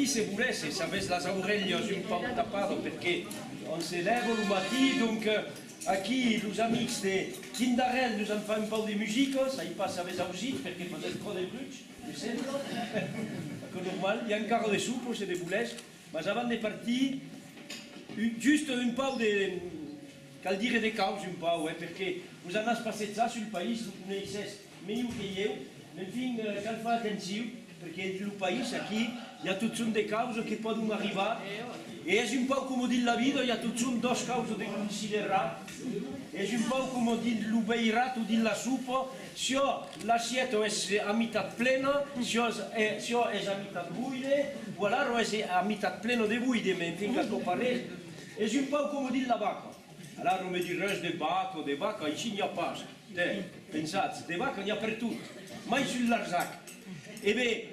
aquí se volesse, s'avesse les orelles un peu tapades perché on se lève le matin, donc aquí els amics de Quindarel nous en fan un peu de musique, ça y passe avec aussi perquè faisait trop de bruit, de centre, que normal, il y a encara de soupes et de boulets, mais avant de partir, juste un peu de, cal dire de causes un peu, perquè vous en avez passé ça sur le pays, vous connaissez mieux que jo, mais enfin, cal faire attention, perquè el país aquí hi ha tot de causes que poden arribar i és un poc com dir la vida, hi ha tot dos causes de considerar, és un poc com dir l'obeirat o dir la sopa, si l'assieta és a meitat plena, si és a meitat buida, o alors és a meitat plena de buida, mais fins que comparés, és un poc com dir la vaca. Alors on me dit res de vaca, ici n'hi ha pas, pensats, de vaca n'hi ha per tot, mai sur l'arsac. E bé,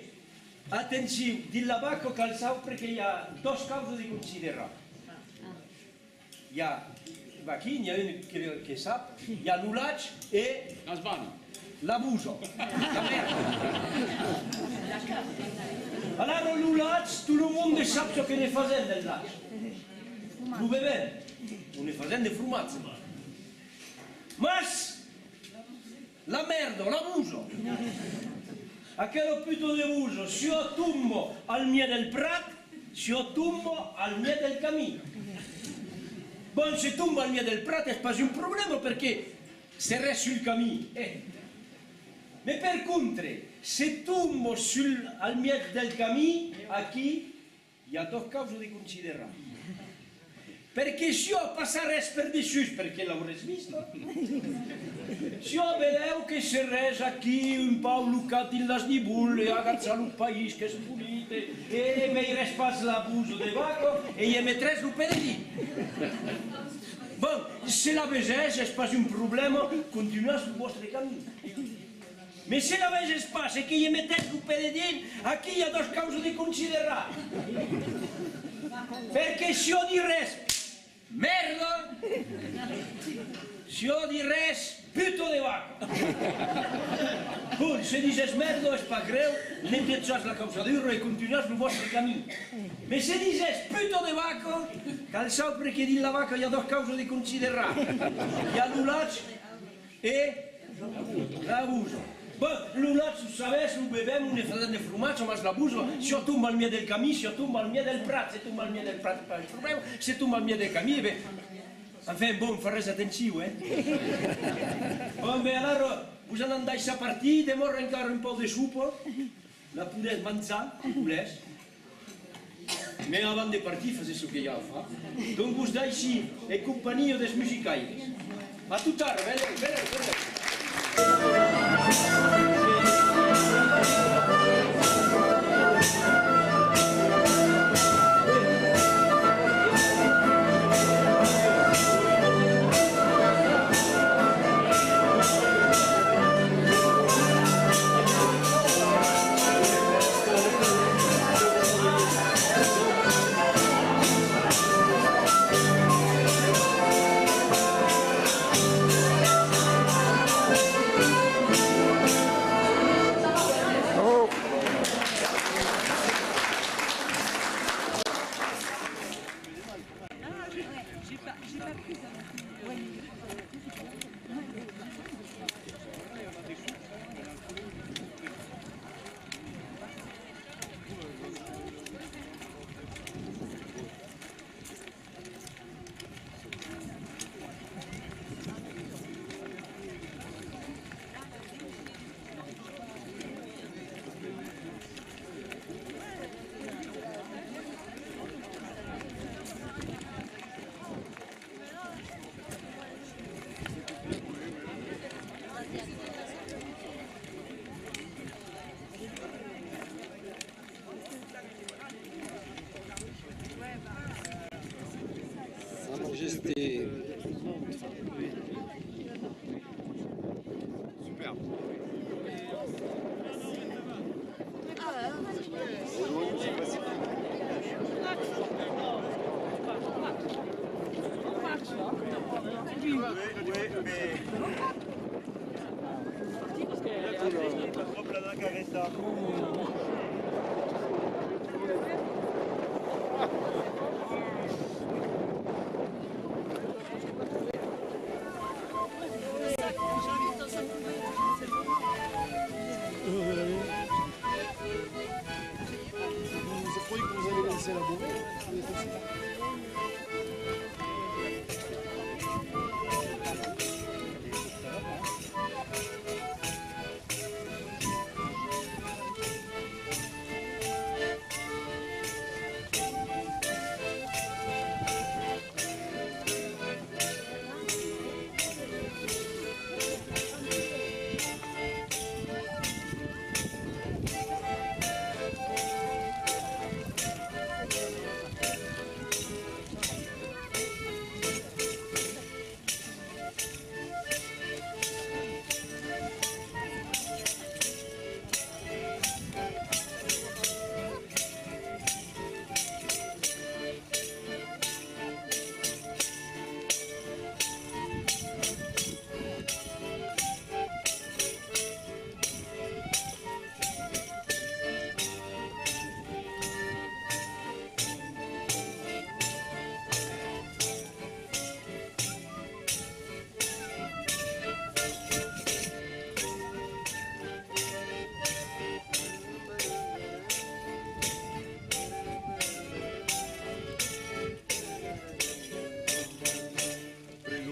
atenció, dir la vaca cal saber perquè hi ha dos causes de considerar. Hi ha, aquí n'hi ha un que sap, hi ha l'ulatge i l'abuso, la merda. Alors l'ulatge, tot el món sap ce que ne fazem del latge. Lo bevem, o ne fazem de formatge. Mas, la merda, l'abuso. Aquello puto de buso, si io tumbo al mio del prat, si io tumbo al mio del cammino. Bon, se tumbo al mio del prat è pas un problema perché se resta sul cammino. Ma per contro, se tumbo al mio del cammino, qui hi ha dos causes di considerare. Perché se io passa res per di sus, perché l'avrei visto, se io vedevo che se resa qui un po' luccato in las di bulle, agazzato un paese che è pulito, e mi respas l'abuso di vaca e gli metterei lo per lì. Bon, se la vesese è pas un problema, continuate sul vostro cammino. Ma se la vesese pas e che gli mettete lo per lì, qui hi ha dos causes di considerare. Perché se io di res, merda, si io di res, puto de vaca. Poi, se dices merda, és pas greu, ne piazzas la causa d'urro e continuas el vostre camí. Ma se dices puto de vaca, cal saber perché di la vaca hi ha dos causes di considerar. Hi ha l'ulatge e l'abuso. Bon, l'ulatge, ho sabés, ho bevem, ne fazem de formatge, mas l'abuso, si io tumbo al mio del camí, si io tumbo al mio del prat, se tumbo al mio del prat, pas un problema, se tumbo al mio del camí, bé, enfin, bon, faràs atenció, Bon, bé, allora, us en andais a partir, demora encara un poc de sopa, la podeu menjar, volés, mais avant de partir, fes això que ja ho fa. Donc, us deixi en companyia dels musicaires. A tot ara, vedeu. Majesté. Super. élaboré.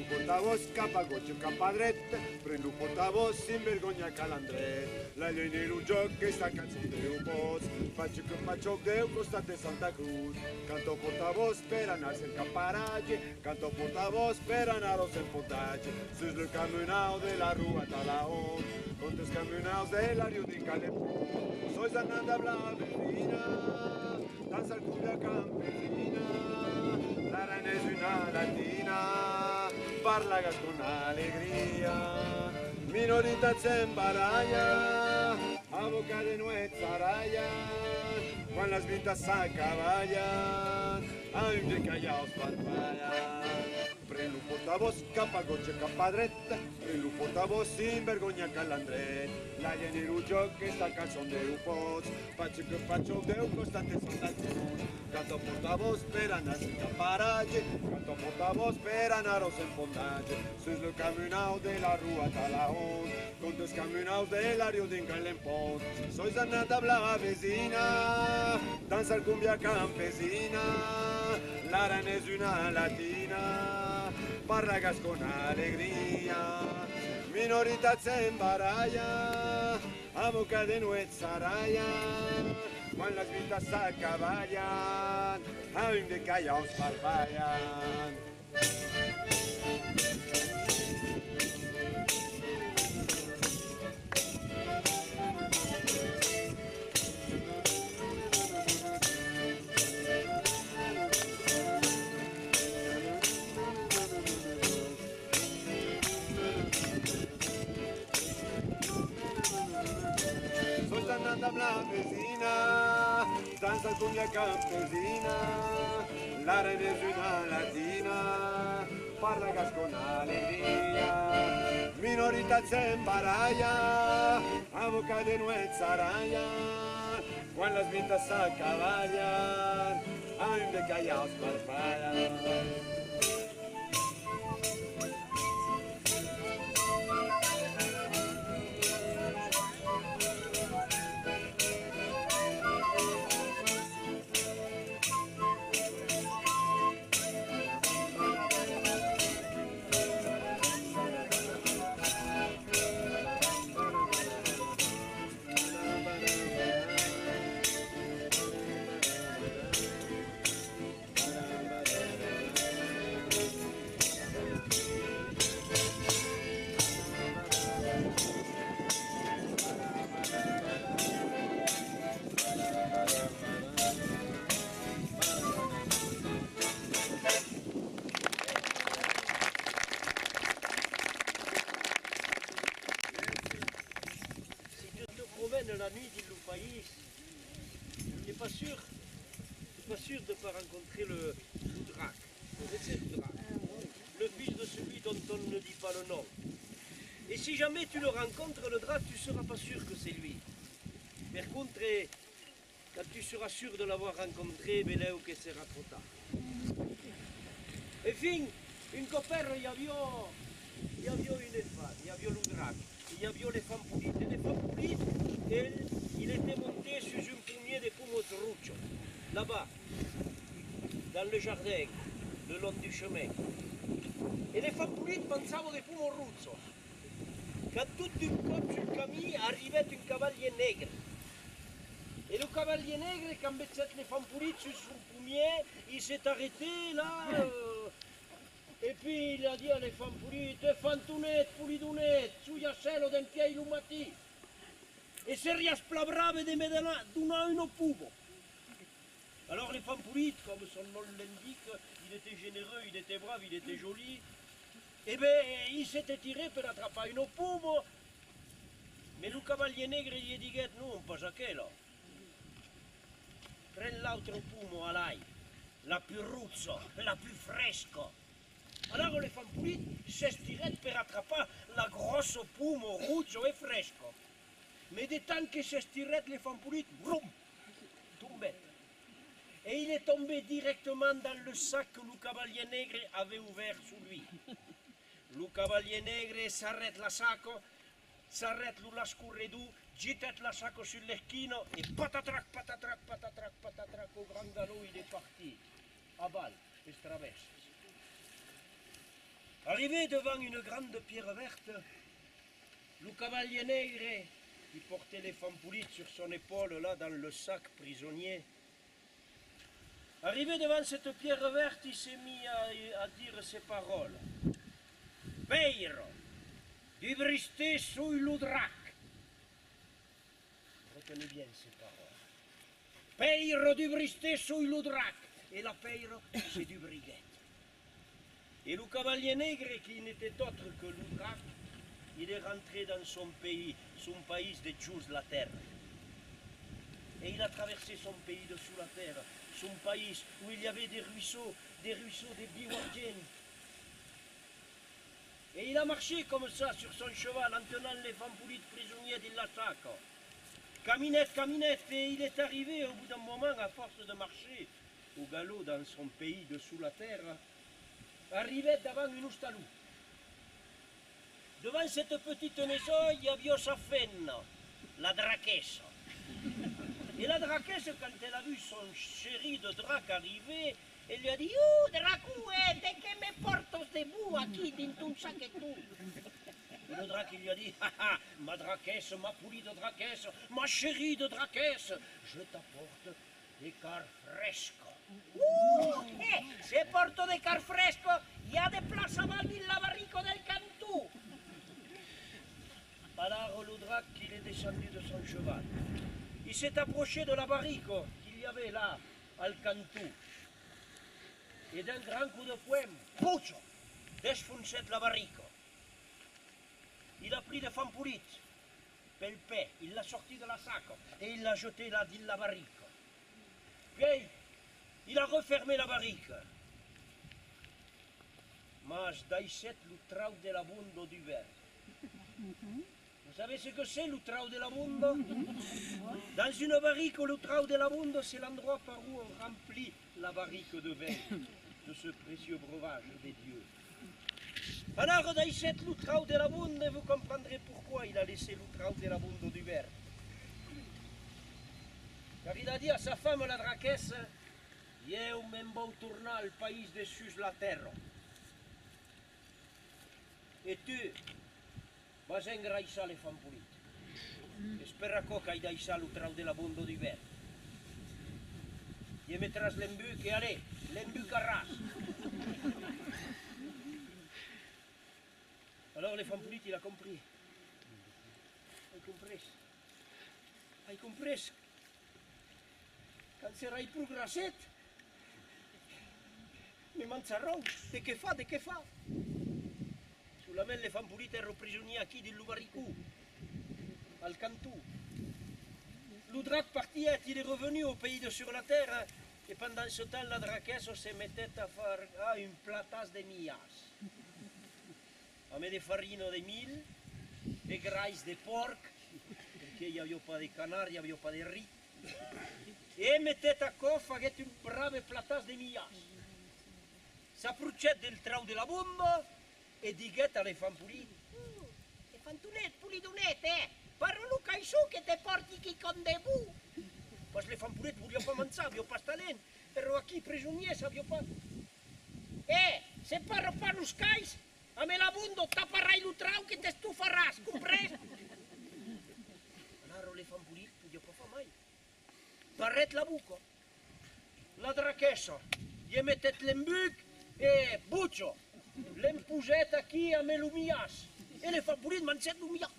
Portavoz cap a gauche, cap a dreta, prendo portavoz sin vergogna calandret. La llei un joc que sta canzó de pots, faccio que faccio Déu costat de Santa Cruz. Canto portavoz per anar-se en caparatge, canto portavoz per anar-os en portatge. Sus el caminao de la rua Talaón, contra els caminaos de la riu de Calepón. Sois Ananda Blavesina, danza el cumbia campesina, l'Aran és una latina, parla con alegria, minoritat s'embaralla, a boca de nuez aralla, quan les vites s'acaballen, a un de callaos parpallen. Pren un portavoz cap a gotxa, cap a dreta, pren un portavoz sin vergonya calandret. La llei un joc que sta cançó Déu pots, faccio que faccio Déu costat de Santa Cruz. Canto portavoz per anar-se en caparatge, canto portavoz per anar-os en fondatge. Sus el caminao de la rua Talaón, contra els caminaos de la riu d'en Calempont. Sois Ananda Blavesina, danza el cumbia campesina, l'Aran és una latina, parragas con alegria, minoritat s'embaralla, a boca de nuez s'aralla, quan les vites s'acaballen, a un de callaos parpallen. Ananda Blavesina, danza cumbia campesina, l'Aran és una latina, parla con alegria, minoritat s'embaralla, a boca de nuez aralla, quan les vites s'acaballen, a un de callaos parpallen. La nuit d'Île Pays, je n'ai pas sûr de ne pas rencontrer le drac, le fils de celui dont on ne dit pas le nom. Et si jamais tu le rencontres, le drac, tu ne seras pas sûr que c'est lui. Par contre, quand tu seras sûr de l'avoir rencontré, beleu que sera trop tard. Enfin, une copain, il y avait une femme, il y avait le drac. Il y avait les femmes polites. Les femmes polites, il était monté sur un pommier de pommes rouges, là-bas. dans le jardin, le long du chemin. Et les femmes poulites pensaient des pommes rousses. Quand tout d'un coup sur le camin arrivait un cavalier nègre. Et le cavalier nègre, quand les femmes poulites sur son pommier, il s'est arrêté là. Et puis il a dit à les femmes poulites, fantunette, pulidunette, suia cielo del piei lumati. Et serias plabrave de me donna uno pubo. Alors les femmes poulites, comme son nom l'indique, il était généreux, il était brave, il était joli. Eh bien, il s'était tiré pour attraper une pomme. Mais le cavalier nègre, il dit, non, pas aquella. Prends l'autre pomme à l'ail, la plus rousse, la plus fresque. Alors les femmes poulites s'estiraient pour attraper la grosse pomme rouge et fresque. Mais de temps que s'estiraient les femmes poulites, boum, tombaient. Et il est tombé directement dans le sac que le cavalier nègre avait ouvert sur lui. Le cavalier nègre s'arrête la sac, s'arrête le lascurredou, jette la sac sur l'esquino et patatrac, patatrac, patatrac, patatrac, au grand galop il est parti. À balle, il se traverse. Arrivé devant une grande pierre verte, le cavalier nègre, qui portait les femmes poulites sur son épaule là dans le sac prisonnier, arrivé devant cette pierre verte, il s'est mis à dire ces paroles. Peiro, du bristé sous le drac. Retenez bien ces paroles. Peiro du bristé sous le drac. Et la peiro, c'est du briguette. Et le cavalier nègre, qui n'était autre que le drac, il est rentré dans son pays de Jus la terre. Et il a traversé son pays dessous la terre, son pays où il y avait des ruisseaux de biwardiens. Et il a marché comme ça sur son cheval en tenant les femmes poulites prisonniers de la sac. Caminette, caminette, et il est arrivé au bout d'un moment, à force de marcher au galop dans son pays dessous la terre, arrivait devant une ourstalou. Devant cette petite maison, il y avait sa fenne, la draquesse. Et la draquesse, quand elle a vu son chéri de drac arriver, elle lui a dit « Oh, Dracou, de que me portes debout aquí, din ton sac et tout ?» Et le drac, il lui a dit « Ah, ma draquesse, ma poulie de draquesse, ma chérie de draquesse, je t'apporte des cars fresques. » Se porto des cars fresques, il y a des places avant il lavarico del Cantú. Alors le drac, il est descendu de son cheval. Il s'est approché de la barrique qu'il y avait là, al Cantú. Et d'un grand coup de poing, pouch, défoncé la barrique. Il a pris des femmes poulites, pelpé, il l'a sorti de la sac et il l'a jeté là dans la barrique. Puis, il a refermé la barrique. Mas daïset le trau de la bundo du verre. Vous savez ce que c'est le trau de la bundo? Dans une barrique, le trau de la bundo, c'est l'endroit par où on remplit la barrique de vin, de ce précieux breuvage des dieux. Alors, daïset le trau de la bundo, vous comprendrez pourquoi il a laissé le trau de la bundo du verre. Car il a dit à sa femme, la draquesse, « Eu me'n vau tornar al país de sus la terra. Et tu vas engraissar les femmes poulites. Espera que aille d'aixar le trau de la bundo d'hiver. I metràs l'embuc et allez, l'embuc arras. » Alors les femmes poulites, il a compris. Il compris. Quand serai plus grasset, mi mangiarò. De què fa? Solament les femmes poulites eren prisonniers aquí de l'Ubaricou, al Cantú. Le drac partait, il est revenu au pays de sur la terre, et pendant ce temps, la draquesse se mettait à faire une platasse de millas. On met des farines de mil, des graisses de porc, parce qu'il n'y avait pas de canard, il n'y avait pas de riz. Et mettait à coffre avec une brave platasse de millas. S'approchait del trau de la bomba et diguait à les femmes poulites. « Fantunette, poulidonette, parle-nous caïssou que te porti qui compte debout. » Parce que les femmes poulites ne voulaient pas manger, ils n'avaient pas de talent. ero aquí prisonier, sabio pas. Se parlo pas los cais, a me l'abundo taparai lo trau che te stufaràs, comprès? Allora le fan pulit, podia pas fa mai. Barret la buco, la drachessa, gli mettet l'embuc e buccio, l'empuset aquí a me l'umias. E le fan pulit, man set l'umias.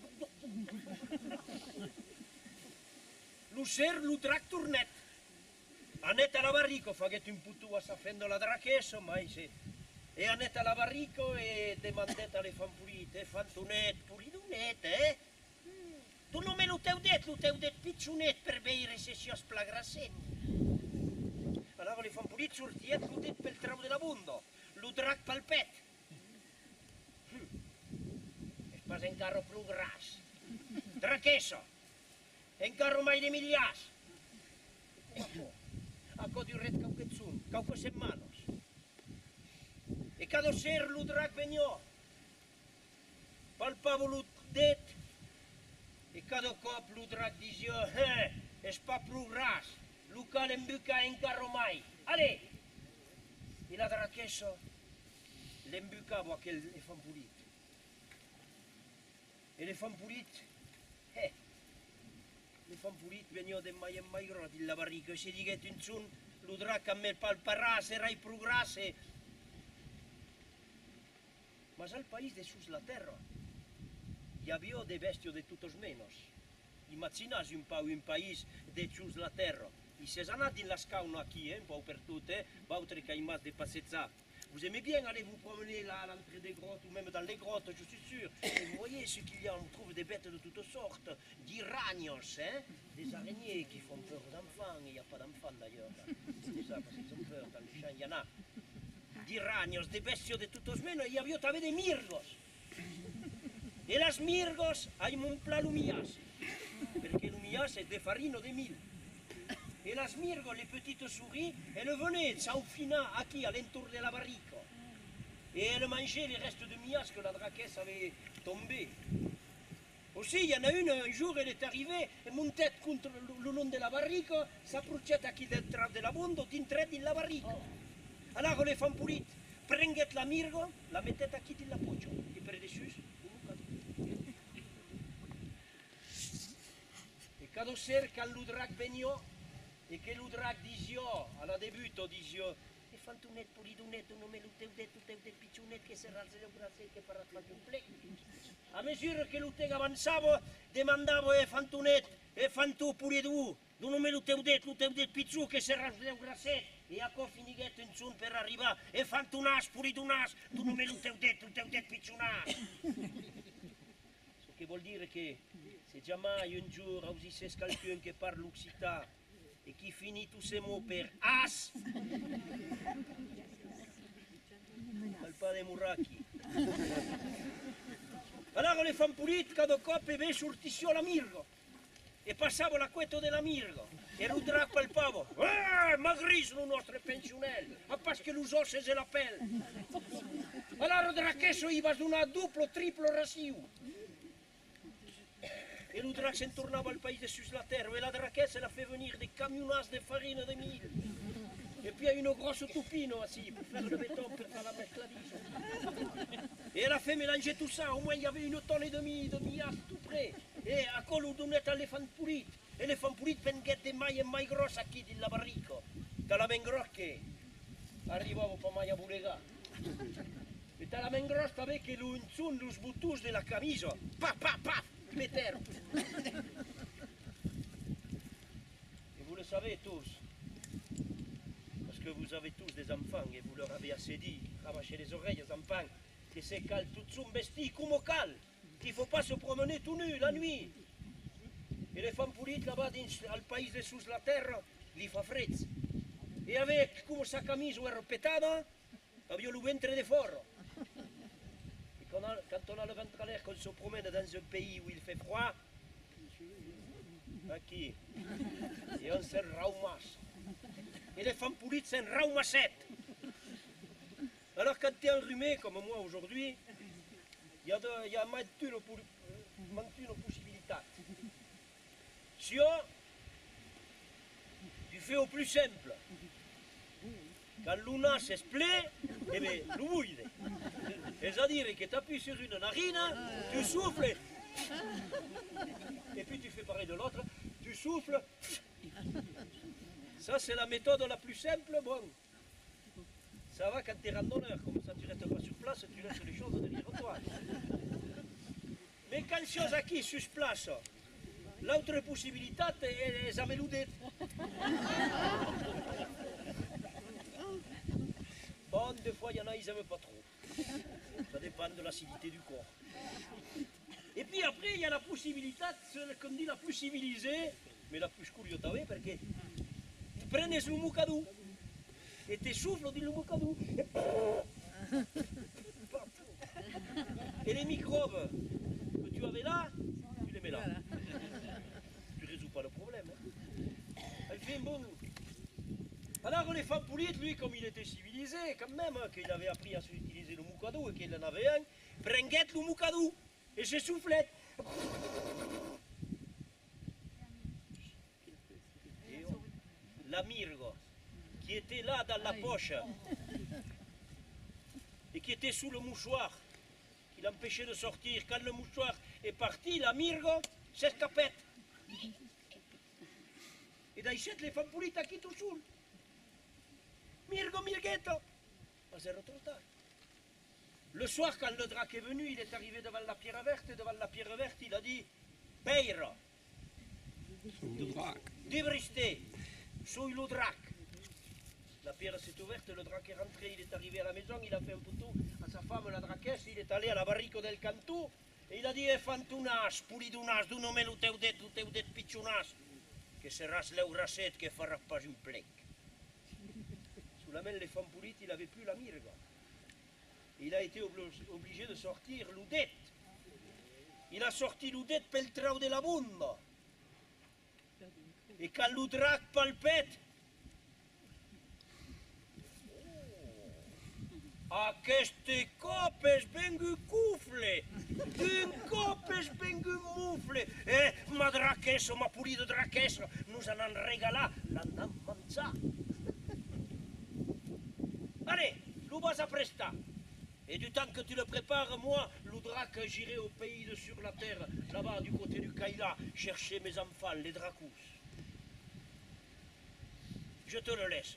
L'usser lo drac tornet. Anet a la barrico, faguet un putu a safendo la drachessa, mai se. E anet a la barrico e demandet a le fan pulit, fantonet, pulidonet, Tu non me lo teu det piccionet per veire se si ospla grasset. Allora le fan pulit sortiet, lo det pel trau de la bundo, lo drac pel pet. Es pas encarro plu gras. Drachessa, encarro mai de milias. Acco di ret cauquetzun, cauque setmanos. E cada ser lo drac veniò, palpavo lo det, e cada cop lo drac dizio, es pa plu gras, lo cal embuca encarro mai. Ale! E la drachessa l'embucavo a quel le fan pulit. E le fan pulit, le fan pulit venio de mai en mai gros din la barrica e se diguet un sun, lo drac a me palparàs, erai plu gras e... Mas al país de sus la terra hi havia de bestio de tutos menos. Imaginasi un pau un país de sus la terra. I ses anat din l'ascauna aquí, un pau per tot, vautre qu'ai mas de passetzar. Vous aimez bien aller vous promener là à l'entrée des grottes ou même dans les grottes, je suis sûr. Et vous voyez ce qu'il y a, on trouve des bêtes de toutes sortes, d'iranios, des araignées qui font peur aux enfants. Il n'y a pas d'enfants d'ailleurs. C'est ça, parce qu'ils ont peur, dans les champs il y en a. D'iranios, des bestios de tutos menos, y había també de mirgos. E las mirgos hay un pla l'umias, perquè l'umias és de farino de mil. Et las mirgos, les petites souris, elles venaient s'enfinar aquí, à l'entour de la barrique. Et elles mangeaient les restes de mias que la drachesse avait tombé. Aussi, il y en a une, un jour, elle est arrivée, et montait contre le long de la barrique, s'approchait aquí dentro de la bondo, dintre de la barrique. Alors les fan pulit prenguet la mirgo, la mettet aquí din la pocho, e per dessus, e cada ser quand lo drac venio, e che lo drac disio, alla debuto disio, e fantonet pulidonet, non me lo teu det piccionet che se razze le grasset che parat fa un plec. A mesura che lo teg avanzavo, demandavo e fantonet, e fantu pulidu, non me lo teu det picciu che se razze le grasset. E a co finiguet un sun per arribar, e fantonàs, puridonàs, tu non me lo teu det piccionàs. Ce che vuol dire che se jamais un jour ausisses quelqu'un che parle l'occitan e qui finit tous ces mots per as, al pas de Muraki. Allora le fan pulit cada cop e ve sortissio la mirgo. E passavo l'acquetto della mirgo, e lo drac palpavo. Ma gris lo nostre pensionel, a pas che los osses e la pelle. Allora lo drachesso iva donar duplo, triplo raciu. E lo drac se'n tornava al país de sus la terra, e la drachessa la fait venir des camionats de farina de mil. E puis uno grosso tupino assis, pour faire le béton, pour faire la mercladise. Et elle a fait mélanger tout ça, au moins il y avait une tonne et demie de mias tout près. Et à quoi l'on donnait à l'éléphant poulit. L'éléphant poulit penguet des mailles et mailles grosses à qui dit la barrique. Dans la main grosse che arrivavo pas mai a bulega. Et dans la main grosse t'avais que l'unzun, los boutous de la camisa. Paf, paf, paf, péter. Et vous le savez tous. Parce que vous avez tous des enfants et vous leur avez assez dit, rabâchez les oreilles aux enfants, que c'est cal tout son vesti comme au cal, qu'il ne faut pas se promener tout nu la nuit. Et les femmes polites là-bas, dans le pays de sous la terre, li fa fred. Et avec comme sa camise est pétada, avait le ventre de fort. Et quand on a le ventre à l'air, qu'on se promène dans un pays où il fait froid, aquí, et on se raumasse. Et les femmes polites, c'est un raumassette. Alors quand tu es enrhumé comme moi aujourd'hui, il y a maintenant une possibilité. Si tu fais au plus simple, Quand l'una s'esplait, eh bien, le bouille. C'est-à-dire que tu appuies sur une narine, tu souffles, et puis tu fais pareil de l'autre, tu souffles. Ça, c'est la méthode la plus simple. Bon, ça va quand tu es randonneur, comme ça tu ne restes pas sur place, tu laisses les choses derrière toi. Mais quand chose aquí sur place, l'autre possibilité est d'ameluder. Bon, des fois, il y en a, ils n'aiment pas trop. Ça dépend de l'acidité du corps. Et puis après, il y a la possibilité, celle qu'on dit la plus civilisée, mais la plus curieuse, parce que tu prends le moucadou et tu souffles dans le moucadou. Et les microbes que tu avais là, tu les mets là. Tu ne résous pas le problème. Hein. Elle fait bon. Alors les femmes poulites, lui, comme il était civilisé, quand même, hein, qu'il avait appris à utiliser le moucadou et qu'il en avait un, prenait le moucadou et se soufflait. La mirgo, qui était là dans la poche et qui était sous le mouchoir, qui l'empêchait de sortir. Quand le mouchoir est parti, la mirgo s'escapait. Et d'ailleurs, les femmes poulites qui tout seul. Mirgo, mirguetto. Mais c'est trop tard. Le soir, quand le drac est venu, il est arrivé devant la pierre verte, et devant la pierre verte, il a dit « Peiro, divriste, soy le drac ». La pierre s'est ouverte, le drac est rentré, il est arrivé à la maison, il a fait un poteau à sa femme, la draquesse, il est allé à la barrique del canto, et il a dit « Fantunas, pulidunas, d'un homme le teu det pitchunas, que seràs l'eu racet, que faràs pas un plec ». Sous la main, les femmes poulites, il n'avait plus la mirga. Il a été obligé de sortir l'oudet. Il a sorti l'oudet pel trau de la bunda. Et quand le drac palpète, Aquest cop és vengu cufle, d'un cop és vengu mufle. Ma draquessa, ma pulida draquessa, nous en regalat, l'anam mangiar. Allez, l'ou vas a prestar. Et du temps que tu le prépares, moi, le drac, j'irai au pays de sur la terre, là-bas, du côté du Kaila, chercher mes enfants, les dracous. Je te le laisse.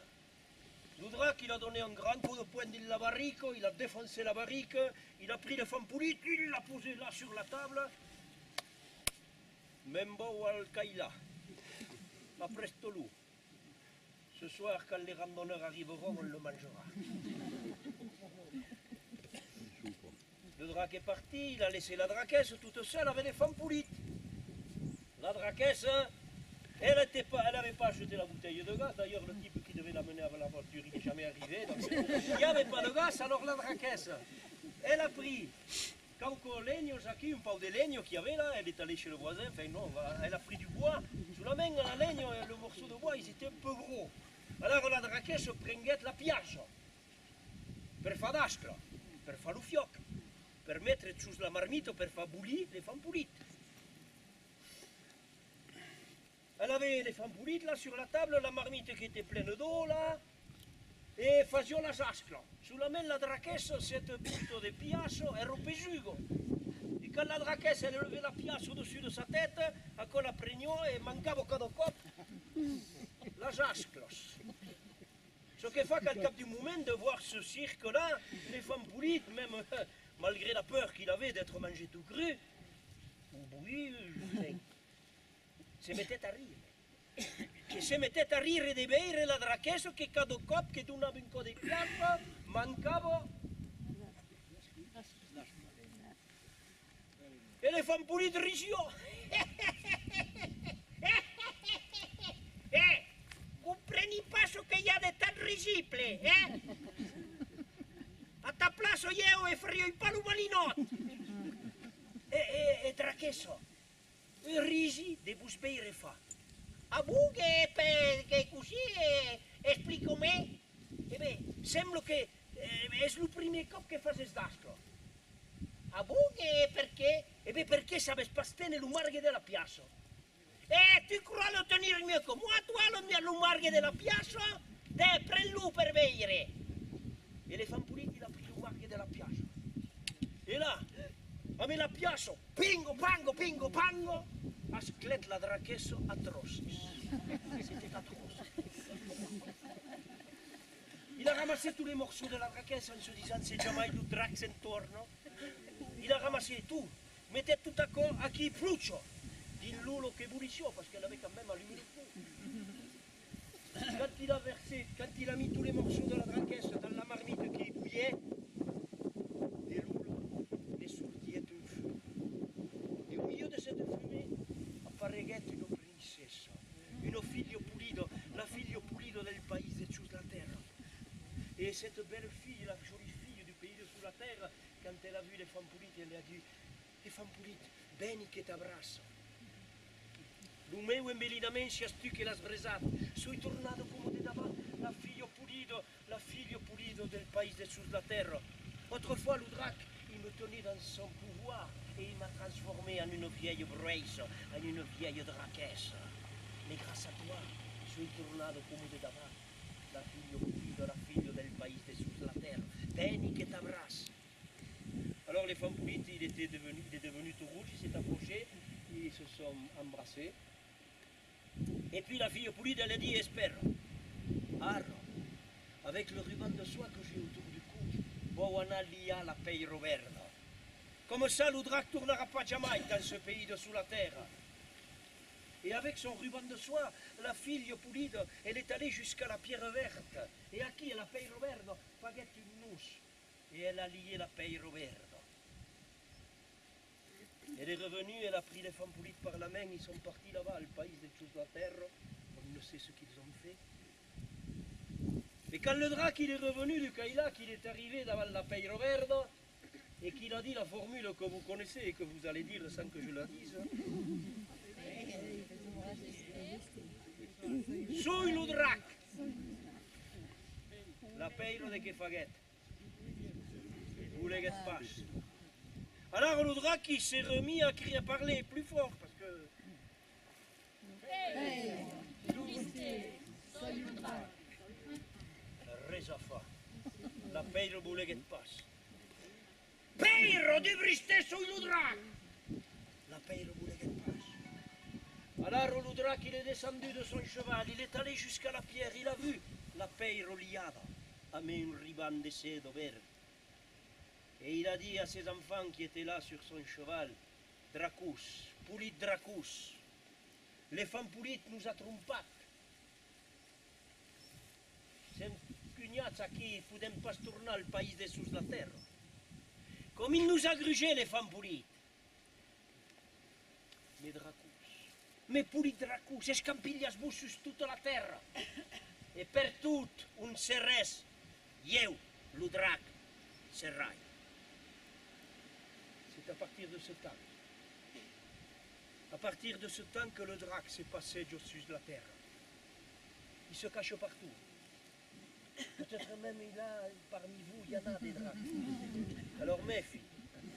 Le drac, il a donné un grand coup de poing dans la barrique, il a défoncé la barrique, il a pris le femme poulites, il l'a posé là sur la table. Membo al Kaila. Ma presto loup. Ce soir, quand les randonneurs arriveront, on le mangera. Le drac est parti, il a laissé la draquesse toute seule avec les femmes poulites. La draquesse, elle n'avait pas acheté la bouteille de gaz. D'ailleurs, le type qui devait l'amener avant la voiture, il n'est jamais arrivé. Donc il n'y avait pas de gaz, alors la draquesse, elle a pris quelques legnos, un peu de legno qu'il y avait là, elle est allée chez le voisin, enfin non, elle a pris du bois. Sous la main, la legno, le morceau de bois, ils étaient un peu gros. Alors la draquesse prenait la pièce per faire d'ascla, per faire le fioc, per mettre sous la marmite, per faire bouillir les femmes poulites. Elle avait les femmes poulites là sur la table, la marmite qui était pleine d'eau là, et faisait la ascla. Sous la main, la draquesse, cette butte de pièce, elle rompait jugo. Et quand la draquesse, elle levait la pièce au-dessus de sa tête, elle la prenait et manquava cada cop les ascles. Ce qui fait qu'à cap du moment de voir ce cirque-là, les femmes poulites, même malgré la peur qu'il avait d'être mangé tout cru, oui, se mettait à rire. Et se mettait à rire et de veire la draquesse que cada cop que donava un coup de piampa, mancava. Et les femmes poulites risiono. Compreni pas ce qu'il y a de tan risible, A ta place, io e faria pas lo malinot. E draquesso, risi de vos veire fa. A vous che così explico-me? E beh, sembra che è il primo cop che fas d'asclo. A vous perché? E beh, perché sabes pas tenere lo marghe della piazza. Tu crois le tenir mieux que moi, toi, le marghe de la pièce? Dai, prendo per veire! E le fampuliti l'ha preso guardia della piazza. E là, a me la piazza, pingo, pango, a sclet la drachesso atrocis. C'était atroce. Il a ramassé tous les morceaux de la draquesse en se disant c'est jamais du drax intorno. Il a ramassé tout, mettait tout d'accord à qui plucho. Dit l'eau che bullition parce qu'elle avait quand même allumé le feu. Quand il a mis tous les morceaux de la draquesse dans la marmite qui bouillait, de l'eau ne sortait un feu. Et au milieu de cette fumée, apparaît une princesse, une figlio pulido, la figlio pulido del paese sous la terre. Et cette belle fille, la jolie fille du pays sous la terre, quand elle a vu les femmes pulites, elle a dit: "Le femmes pulites, bene che t'abbraccio. Lo meu embellidament si stu che l'ha sbresato, sono tornato come de davanti, la figlio pulido del paese sous la terre. Autrefois, le drac, il me tenait dans son pouvoir et il m'a transformé en une vieille braise, en une vieille draquesse. Mais grâce à toi, sono tornato come de davanti, la figlio del paese sous la terre. Vieni che t'abbraccio." Alors les femmes pulites, il est devenu tout rouge, il s'est approché, ils se sont embrassés. Et puis la fille pulide, elle a dit: "Espère, arro, avec le ruban de soie que j'ai autour du cou, Boana lia la peiro verda. Comme ça, le drac tournera pas jamais dans ce pays de sous la terre." Et avec son ruban de soie, la fille pulide, elle est allée jusqu'à la pierre verte. Et à qui la peiro verda pagait une nouche. Et elle a lié la peiro verda. Elle est revenue, elle a pris les femmes pulites par la main, ils sont partis là-bas, le pays des choses de la terre, on ne sait ce qu'ils ont fait. Et quand le drac il est revenu du Kaila, qu'il est arrivé devant la Peiro Verda, et qu'il a dit la formule que vous connaissez et que vous allez dire sans que je la dise. Soy le drac, la Peiro de que faguet, vous les pas. Alors le drac il s'est remis à crier, à parler plus fort parce que... Rezafa, la Peiro voulait que passe. Peiro de Briste soy le drac. La Peiro voulait que passe. Alors le drac il est descendu de son cheval, il est allé jusqu'à la pierre, il a vu la Peiro liada, a mis un ruban de cedo verde. Et il a dit à ses enfants qui étaient là sur son cheval: "Dracus, pulit Dracus, les femmes pulites nous a trompés. C'est un cugnat qui ne pouvait pas tourner le pays de sous la terre. Comme il nous a grugé les femmes pulites. Mais Dracus, mais pulit Dracus, escampillas-vous sur toute la terre. Et per tout, un serres, eu, le drac, serrai." C'est à partir de ce temps que le drac s'est passé au-dessus de la terre. Il se cache partout. Peut-être même parmi vous, il y en a des dracs. Alors méfie.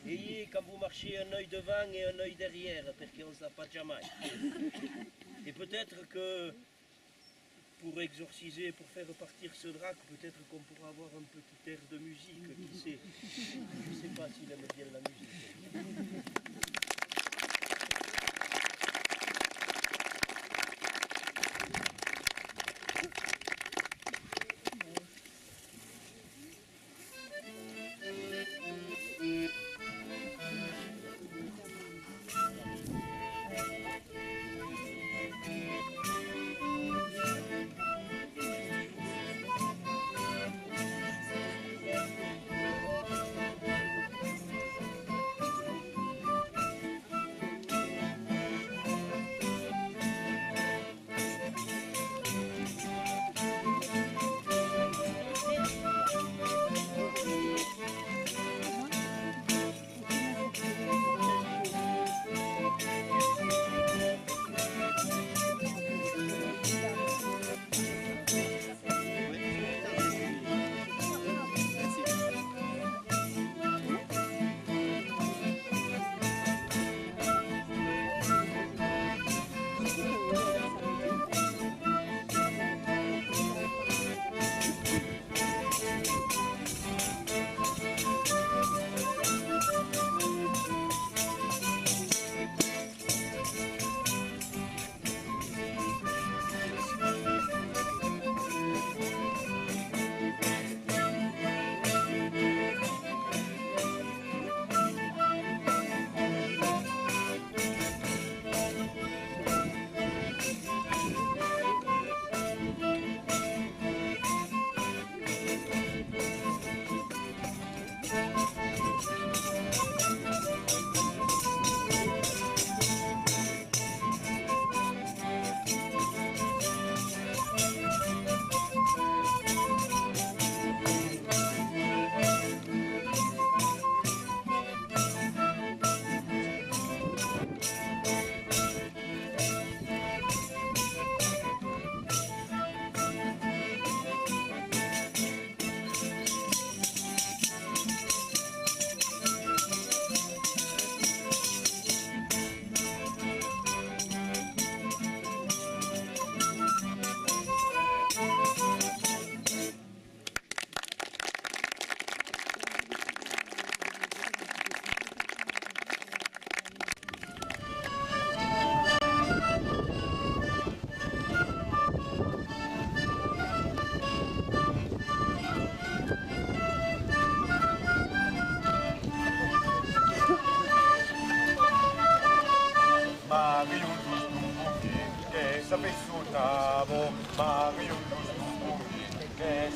Ayez quand vous marchez un œil devant et un œil derrière, parce qu'on ne sait pas jamais. Et peut-être que pour exorciser, pour faire repartir ce drac, peut-être qu'on pourra avoir un petit air de musique, qui sait. Je ne sais pas s'il aime bien la musique.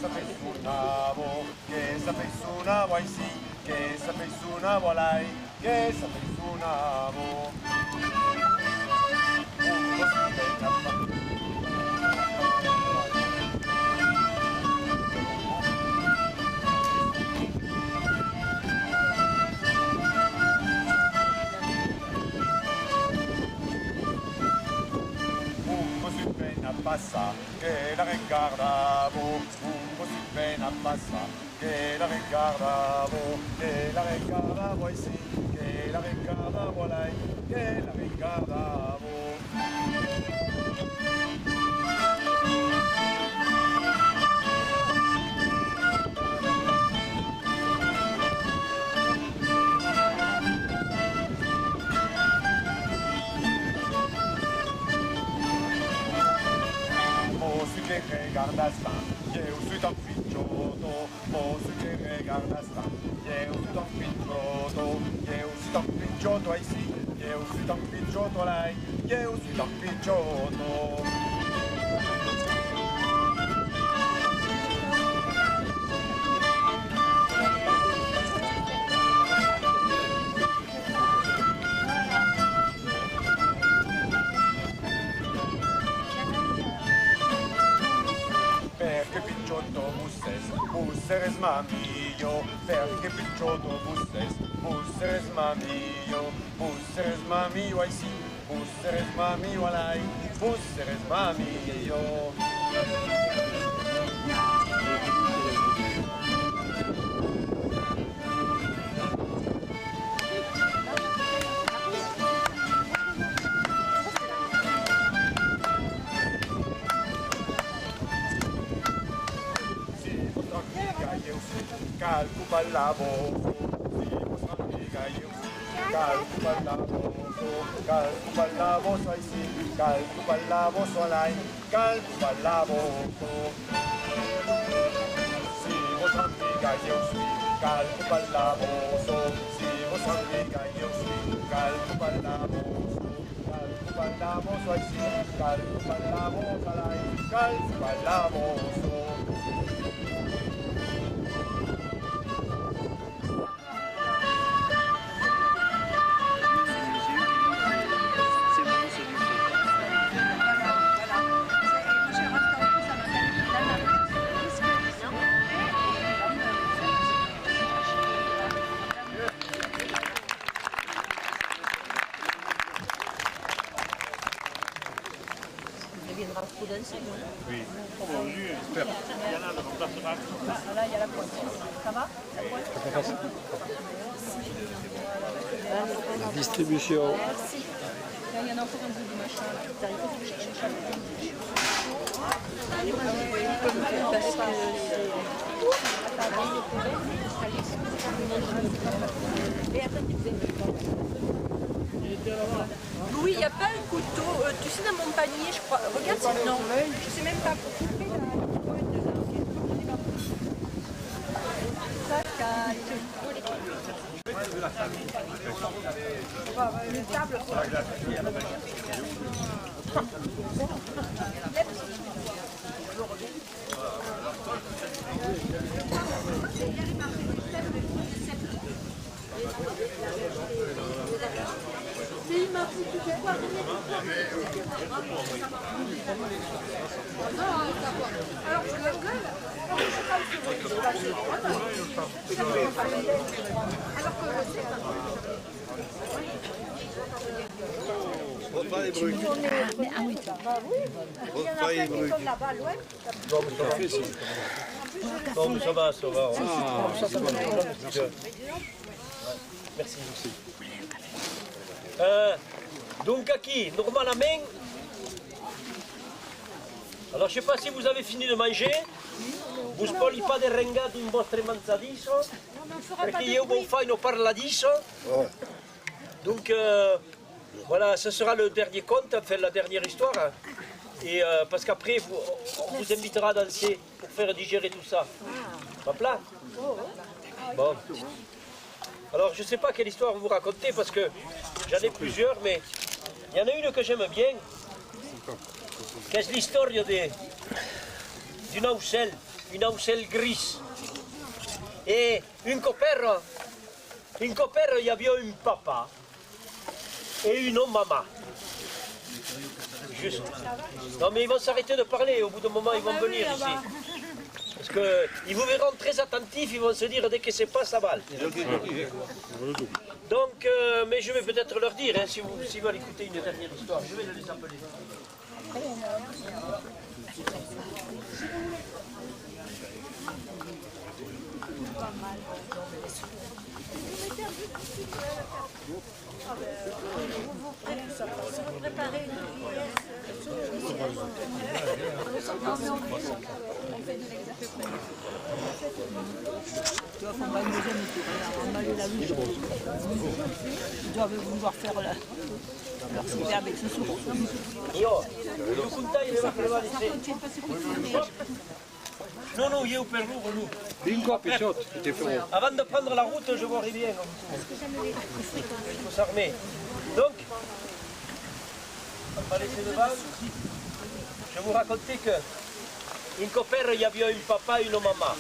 sa pesunavo, che sa pesunavo ai sì, che sa pesunavo lei, che sa pesunavo. Passa, che la regardavo, un po' si pena passa, che la regardavo, e sì, che la regardavo lei, che la regardavo. Que regardas là, eu suis ton pichoto, moço que regardas lá, eu suis ton pichoto, eu suis ton pichoto ici, eu suis ton pichoto là, eu suis ton pichoto. Busseres mamio, perché picciotto busseres mamio, ai sì, busseres mamio, alai, busseres mamio. Calco ballavo, sì, vostra amica io, calco ballavo, sai sì, calco ballavo, solai, calco ballavo, sì, vostra amica io sì, calco ballavo, sì, vostra amica io sì, calco ballavo, sai sì, calco ballavo, solai, calco ballavo, Oui, j'espère. Il y en a de remplacement. Là, il y a la pointe. Ça va? La distribution. Merci. Là, il y en a encore un bout du machin. Louis, il n'y a pas un couteau, tu sais, dans mon panier, je crois. Regarde si non, je sais même pas pour couper une table. Alors je l'engueule. Repas les bruits. Repas les bruits. Non, mais ça va, ça va. Merci. Donc aquí, normalement, alors je ne sais pas si vous avez fini de manger, vous ne parlez pas de rengat in vostre manzadiso, parce que io non fai no parladiso. Donc voilà, ce sera le dernier conte, enfin la dernière histoire. Et parce qu'après, on vous invitera à danser pour faire digérer tout ça. Pas plat? Bon. Alors je ne sais pas quelle histoire vous raconter parce que j'en ai plusieurs, mais il y en a une que j'aime bien. C'est l'histoire d'une aucelle une aucelle grise. Et une copère, il y avait un papa et une maman. Juste. Non mais ils vont s'arrêter de parler, au bout d'un moment ils vont venir ici. Parce qu'ils vous verront très attentifs, ils vont se dire dès que c'est pas ça balle. Donc, mais je vais peut-être leur dire, hein, s'ils veulent écouter une dernière histoire, je vais les appeler. Vous préparez une Ils doivent vouloir faire leur CV avec ce sourd. Io, tu contai le va prelevare Non, non, io per lui. Avant de prendre la route, je vois bien. Il faut s'armer. Donc, on va laisser devant. Je vous racontais que in copère, il y avait un papa et une maman.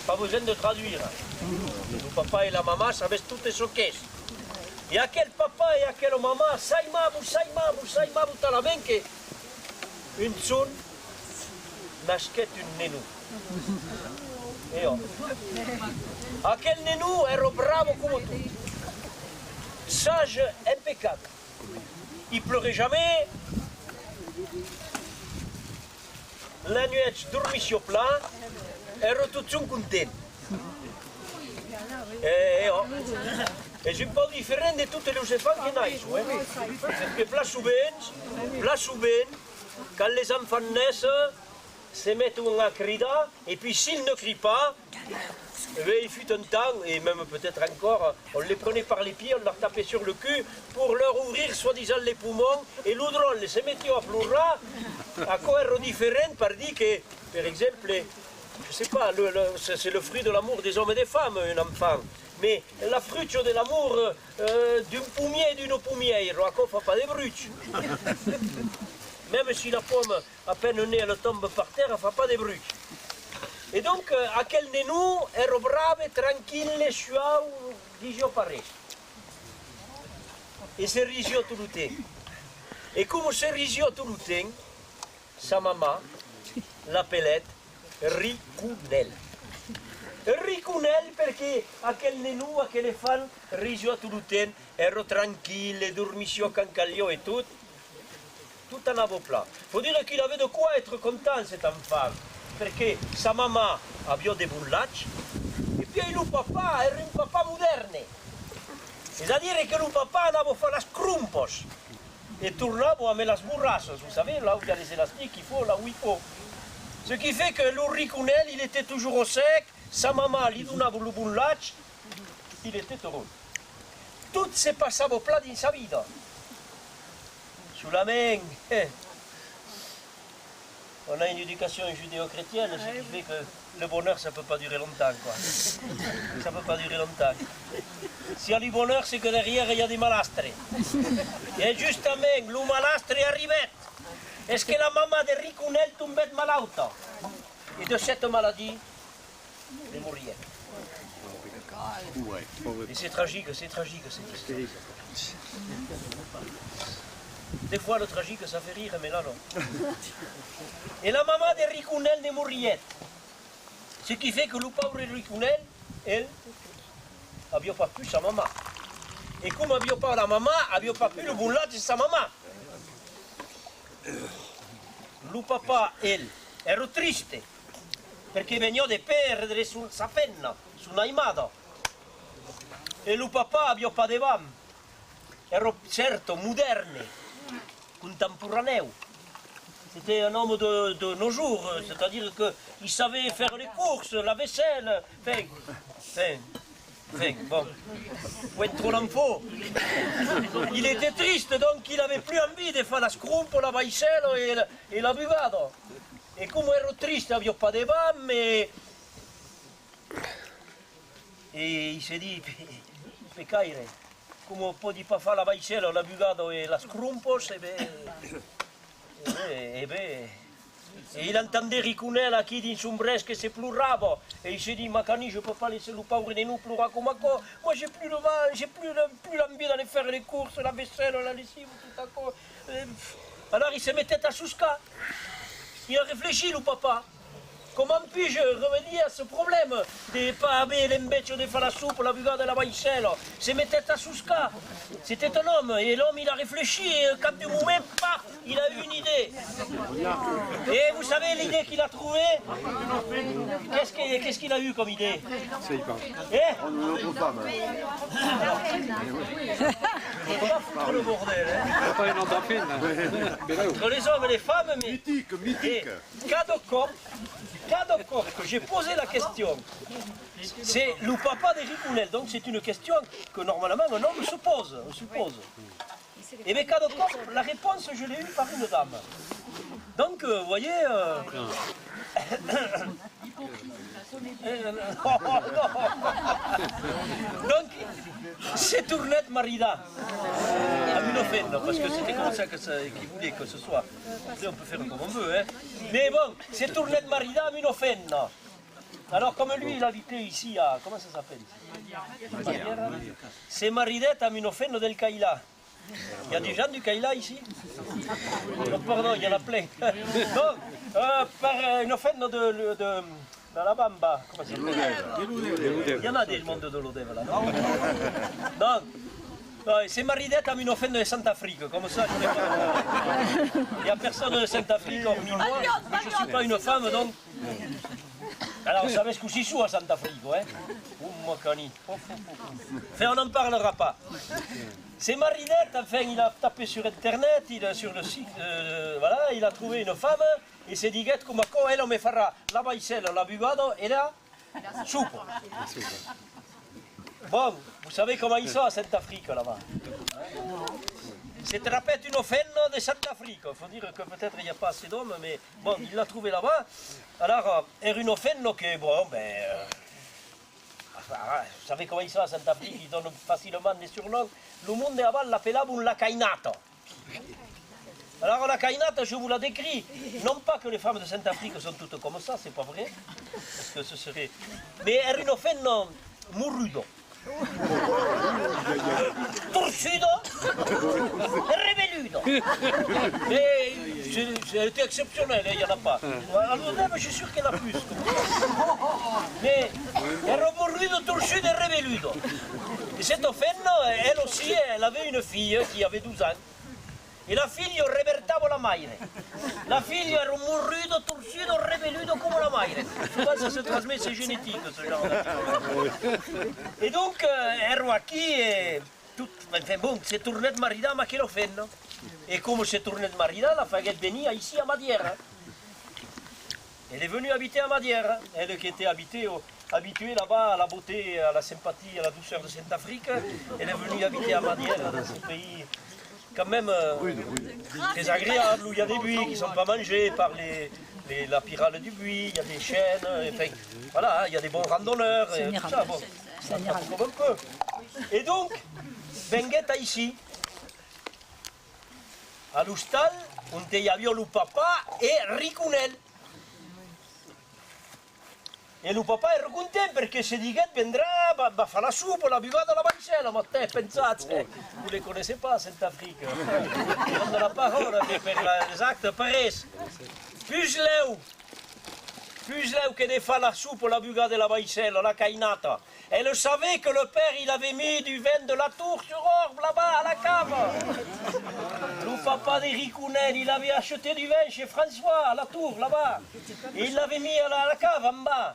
Pas besoin de traduire. Le papa et la maman savaient toutes ce qu'est. Et à quel papa et à quelle maman, saimavu talament que une son nasquet une nenou. Et oh. À quel nenou ero bravo comme tout. Sage, impeccable. Il pleurait jamais. La nuit, dormit sur plat. Ero tout content. Et oh. Et c'est un peu différent de tous les enfants qui naissent. Parce que plus souvent, quand les enfants naissent, se mettent à crier, et puis s'ils ne crient pas, il fut un temps, et même peut-être encore, on les prenait par les pieds, on leur tapait sur le cul pour leur ouvrir soi-disant les poumons, et l'oudron se mettait à pleurer, à quoi est différent par dire que, par exemple, je sais pas, c'est le fruit de l'amour des hommes et des femmes, un enfant. Mais la fruccio de l'amour d'un pommier et d'une pommière, à quoi ne fait pas de bruit. Même si la pomme, à peine née, elle tombe par terre, elle ne fait pas de bruit. Et donc, à quel nenou, ero brave, tranquille, suau, digio pareil. Et c'est rigio tout le temps. Et comme c'est rigio tout le temps, sa maman l'appelait Ricounel. Ricounel perché a quel nenou, a quelle femme, rigio tout le temps, ero tranquille, dormissio cancaglio et tout. Tout en avait plat. Il faut dire qu'il avait de quoi être content cet enfant. Parce que sa maman avait des boullatch et puis le papa era un papa moderne. C'est-à-dire que le papa avait fait les crumpos et tournait avec les bourrasses. Vous savez, là où il y a les élastiques, il faut, là où il faut. Ce qui fait que le ricounel, il était toujours au sec, sa maman lui donnait le boullatch, il était heureux. Tout se passait au plat dans sa vie. Sous la main, on a une éducation judéo-chrétienne, ce qui fait que le bonheur, ça ne peut pas durer longtemps, quoi. Ça ne peut pas durer longtemps. S'il y a du bonheur, c'est que derrière, il y a des malastres. Et justement, le malastre arrivait. Est-ce que la maman de Ricounel tombait malade? Et de cette maladie, elle mourait. Et c'est tragique, c'est tragique, c'est triste. Des fois, le tragique, ça fait rire, mais là, non. Et la maman de Ricounel ne mourait. Ce qui fait que le pauvre Ricounel, elle, n'avait pas pu sa maman. Et comme n'avait pas la maman, n'avait pas pu le boulot de sa maman. Le papa, elle, era triste, perché veniva di perdere sa penna, su Naimada. E le papa n'avait pas de femme. Era certo moderne, contemporaneo. C'était un homme de nos jours, c'est-à-dire qu'il savait faire les courses, la vaisselle, bon, faut être trop l'info. Il était triste, donc il n'avait plus envie de faire la scrumpe, la vaisselle et la buvade. Et comme il était triste, il n'avait pas de femme, et il s'est dit, peccaire, come on peut pas faire la vaisselle, la buvade et la scrumpos, Et il entendait Ricounel qui dit son bresque c'est pleurava. Et il s'est dit, Macani, je ne peux pas laisser le pauvre de nous pleurer comme quoi. Moi, j'ai plus le vent, j'ai plus l'envie d'aller faire les courses, la vaisselle, la lessive, tout à coup. Alors il se mettait à Souska. Il a réfléchi, le papa. Comment puis-je remédier à ce problème de ne pas avoir l'embeccio de faire la soupe, la bugada de la maïsella? Se mettait à Souska. C'était un homme, et l'homme il a réfléchi, et quand du moment, paf, il a eu une idée. Et vous savez l'idée qu'il a trouvée? Qu'est-ce qu'il a eu comme idée? C'est pas. Eh? Notre femme. Pas le bordel, hein? Pas une endorphine. Entre les hommes et les femmes, mais... Mythique, mythique. Cas de corps que j'ai posé la question, c'est le papa de Ricounel. Donc c'est une question que normalement un homme se pose. Et bien cas de corps, la réponse je l'ai eue par une dame. Donc vous voyez... Donc c'est Tournette Marida à Minofenno, parce que c'était comme ça qu'il voulait que ce soit. Après, on peut faire comme on veut, hein. Mais bon, c'est Tournette Marida à Minofenno. Alors comme lui il habitait ici à... Comment ça s'appelle? C'est Maridette à Minofenno del Caïla. Il y a des gens du Caïla ici? Oh, pardon, il y en a plein. Donc, par Minofenno de la Bamba, comment ça s'appelle? Il y en a des monde de l'Odeva là, non? Donc, c'est Maridette à Minofenno de Sant'Afrique, comme ça je n'ai pas... Il n'y a personne de Sant'Afrique hormis moi, mais je ne suis pas une femme, donc... Alors, vous savez ce que c'est sous à Sant'Afrique, hein? Macani. Enfin, on n'en parlera pas. C'est Maridette, enfin, il a tapé sur Internet, sur le site, voilà, il a trouvé une femme, et s'est dit, come elle me fera la maïsella, la bugado et la soupe. Bon, vous savez comment ils sont à Sant'Afrique, là-bas. C'est répète une fenno de Sant'Afrique. Il faut dire que peut-être il n'y a pas assez d'hommes, mais bon, il l'a trouvé là-bas. Alors, une fenno que, bon, ben... vous savez comment ils sont à Sant'Afrique, ils donnent facilement des surnoms. Le monde avant l'appelait la cainata. Alors la cainata, je vous la décris. Non pas que les femmes de Sant'Afrique sont toutes comme ça, c'est pas vrai. Parce que ce serait... Mais era une fenno murrudo. Torcido et reveludo. Mais c'était exceptionnel, il n'y en a pas. Alors même, je suis sûr qu'il y en a plus. Mais era murrudo, torcido et reveludo. Et cette fenno, elle aussi, elle avait une fille qui avait 12 ans. E la figlia revertava la madre. La figlia era murrido, torcido, reveludo come la madre. Souvent ça se transmet, c'est génétique ce genre de... Et donc, ero qui et tout, enfin bon, c'est Tournette Marida ma che lo fanno. Et comme c'est Tournette Marida, la faguette venia ici à Madiera. Elle est venue habiter à Madiera. Elle qui était habituée là-bas à la beauté, à la sympathie, à la douceur de Sant'Afrique. Elle est venue habiter à Madiera, dans ce pays quand même très agréable, où il y a des buis qui ne sont pas mangés par la pyrale du buis, il y a des chênes, enfin, voilà, il y a des bons randonneurs, et tout ça, bon, ça comme un peu. Et donc, vengueta ici, à l'hostal, on y avait le papa et Ricounel. E il papà era contento perché se di che vendrà, va a fare la soupe, la buvata, la mancella, ma te pensate, vous ne connaissez pas Sant'Afrique. On donne la parole, mais per l'esact Paris. Pusleu che ne fa la soupe, la bugada e la maicella, la cainata. Elle savait que le père, il avait mis du vin de la tour sur Orbe, là-bas, à la cave. Le papa de Ricounel, il avait acheté du vin chez François, à la tour, là-bas. Et il l'avait mis à la cave, en bas.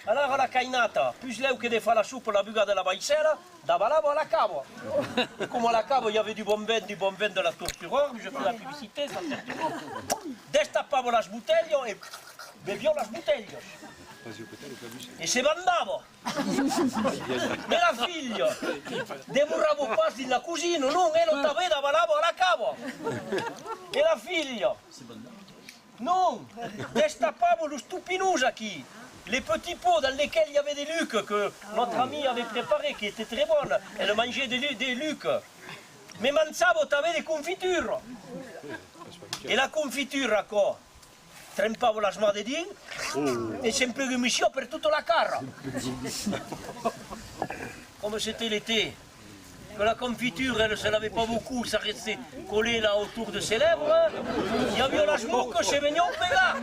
Alors la cainata, pusleu che ne fa la soupe, la bugada e la maicella, dava là-bas à la cave. Et comme à la cave, il y avait du bon vin de la tour sur Orbe, je fais la publicité, ça sert tout. Destapavo las bouteilles et bevions las bouteilles. E se mandavo. E la figlia demoravo pas nella cucina, non, e non t'aveva lavavo alla cava. E la figlia, non, destapavo lo stupinousa qui. Les petits pots dans lesquels il y avait des lucs que notre ami avait préparés, qui étaient très bonnes. Elle mangeait des lucs. Mais mangiavo, t'avais des confitures. Et la confiture à quoi? trempavo la smadedin et sempre riuscivo per tutta la carra. Comme c'était l'été, que la confiture, elle ne se lavait pas beaucoup, ça restait collé là autour de ses lèvres, il y avait la smucca che veniva un pega.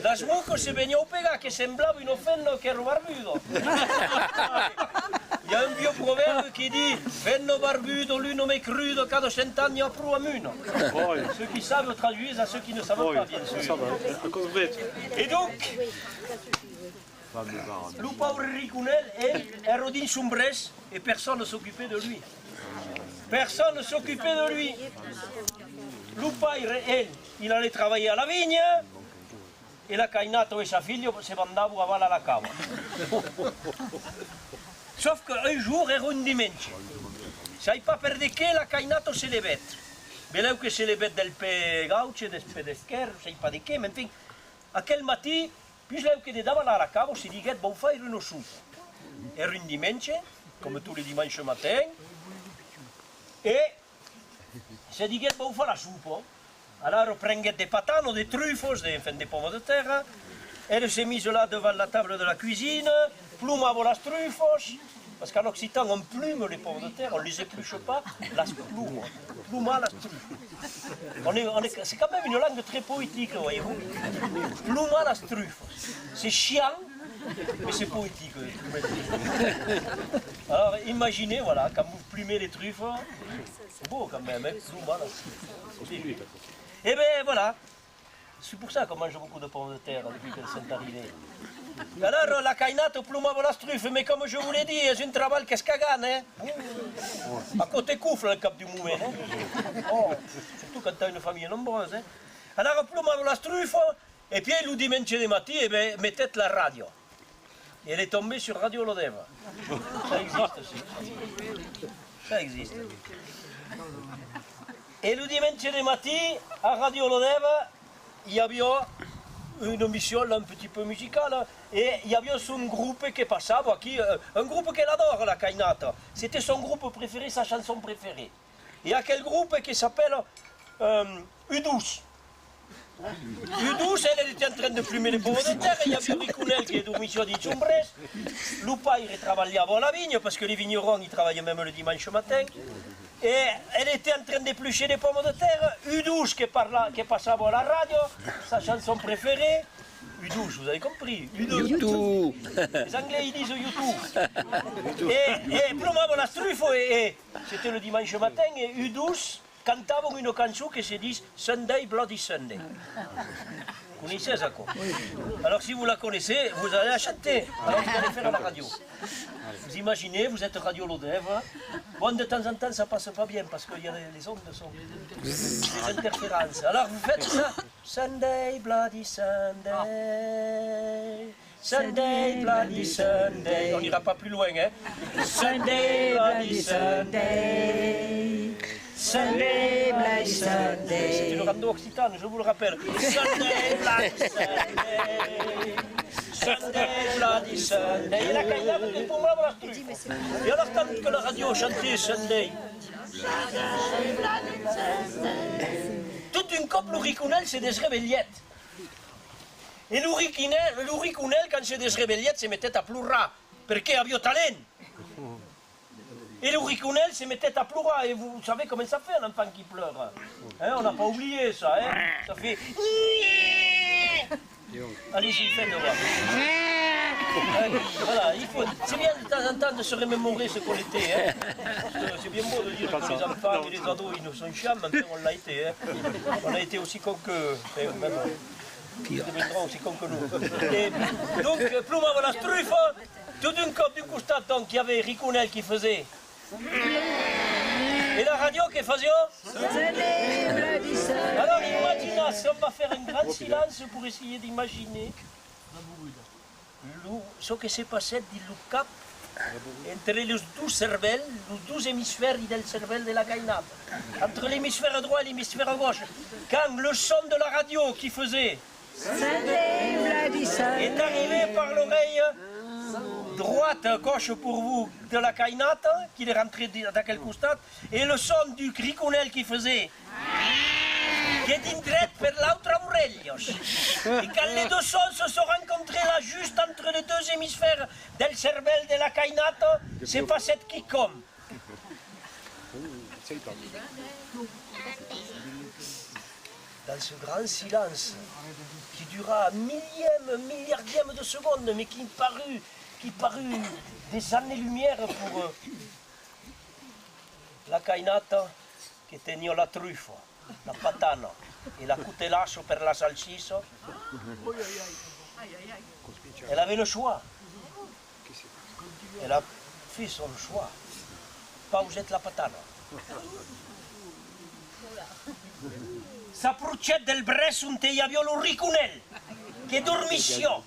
La smucca se veniva un pega che sembrava un fenno che era barbuto. Il y a un vieux proverbe qui dit fenno barbuto, l'uno me crudo, cada 100 anni a prua muno. Ceux qui savent traduisent à ceux qui ne savent pas, bien sûr. Et donc, le pauvre Ricunel, est rodin sombresse et personne ne s'occupait de lui. Personne ne s'occupait de lui. Le père, il allait travailler à la vigne et la Cainato et sa fille se mandavano a la cava. Sauf qu'un jour era un dimanche. Sai pas per de què la Cainato se levet. Veleu que se levet del pe gauche, del pe d'esquerre, sai pas de què, mais enfin, aquel matí, puis leu que de davant a la cava se diguet bon faire une soupe. Era un dimanche, comme tous les dimanches matin, et se diguet bon faire la soupe. Alors prenguet des patates, des truffes, des pommes de terre. Elle s'est mise là devant la table de la cuisine, plumava les truffes, parce qu'en Occitan on plume les pommes de terre, on ne les épluche pas, les plume, pluma les truffes. C'est quand même une langue très poétique, voyez-vous. Pluma les truffes. C'est chiant, mais c'est poétique. Alors imaginez, voilà, quand vous plumez les truffes, c'est beau quand même, hein, pluma les truffes. Et bien voilà, c'est pour ça qu'on mange beaucoup de pommes de terre depuis qu'elles sont arrivées. Alors la Cainato plumava les truffes, mais comme je vous l'ai dit, c'est un travail qui se cagane. Hein? À côté coufle le cap du moment. Hein? Oh, surtout quand tu as une famille nombreuse. Hein? Alors plumava les truffes, et puis le dimanche de matin, eh ben, mettait la radio. Et elle est tombée sur Radio Lodeva. Ça existe aussi. Ça existe. Et le dimanche de matin, à Radio Lodeva, il y avait une émission là, un petit peu musicale et il y avait un groupe qui passait, un groupe qu'elle adore, la Cainata. C'était son groupe préféré, sa chanson préférée. Il y a quel groupe qui s'appelle U12. U12, elle était en train de plumer les pommes de terre, il y avait Ricunel qui est dormissio di Ciumbrès, le père travaillait à la vigne parce que les vignerons ils travaillaient même le dimanche matin. Et elle était en train d'éplucher des pommes de terre, U12 qui passait à la radio, sa chanson préférée, U12, vous avez compris, U12. YouTube. Les Anglais ils disent YouTube. Et plumava la truffe, et c'était le dimanche matin, et U12 cantava une chanson qui se dit Sunday Bloody Sunday. Vous connaissez ça quoi? Alors si vous la connaissez, vous allez la chanter, alors vous allez faire à la radio. Vous imaginez, vous êtes Radio Lodeva. Bon, de temps en temps, ça passe pas bien parce qu'il y a les ondes sont des interférences. Alors vous faites ça. Sunday, Bloody Sunday. Sunday, Bloody Sunday. On n'ira pas plus loin, hein. Sunday, Bloody Sunday. Sunday, Bloody Sunday. C'est une rando occitane, je vous le rappelle. Sunday, Bloody Sunday. Sunday, Bloody Sunday. Et la Cainata était pour moi la truc. Et alors, tant que la radio chantait Sunday, toute une couple, le Ricunel, c'est des réveillettes. Et le Ricunel, quand c'est des réveillettes, se mettait à pleurer, parce qu'il avait talent. Et le Ricunel se mettait à pleurer, et vous savez comment ça fait un enfant qui pleure. Hein, on n'a pas oublié ça, hein. Ça fait... Allez-y, faites-le voir. Voilà, c'est bien de temps en temps de se remémorer ce qu'on était. Hein. C'est bien beau de dire que les enfants et les ados ils nous sont chiants, maintenant on l'a été. Hein. On a été aussi cons que... Même, ils deviendront aussi cons que nous. Et donc, plumava la truffe, tout d'un coup du costat, donc il y avait Ricunel qui faisait. Et la radio qui faisait? Alors imaginez, si on va faire un grand silence pour essayer d'imaginer ce qui s'est passé dans le cap entre les 12 cervelles, les 12 hémisphères du cerveau de la Cainata. Entre l'hémisphère droit et l'hémisphère gauche. Quand le son de la radio qui faisait est arrivé par l'oreille droite, gauche pour vous de la caïnate, qu'il est rentré dans quel costat, et le son du criconel qui faisait. Qui est indret per l'autre Aurelios. Et quand les deux sons se sont rencontrés là, juste entre les deux hémisphères del cervelle de la caïnate, c'est pas cette qui comme. Dans ce grand silence, qui dura un milliardième de seconde, mais qui parut des années-lumière pour la caïnate, che tenia la truffa, la patana e la cutellasso per la salsiccia. Elle avait le choix. Elle a fait son choix. Pausette la patana. S'approcciò del bres un teiaviò lo ricunel, che dormissió.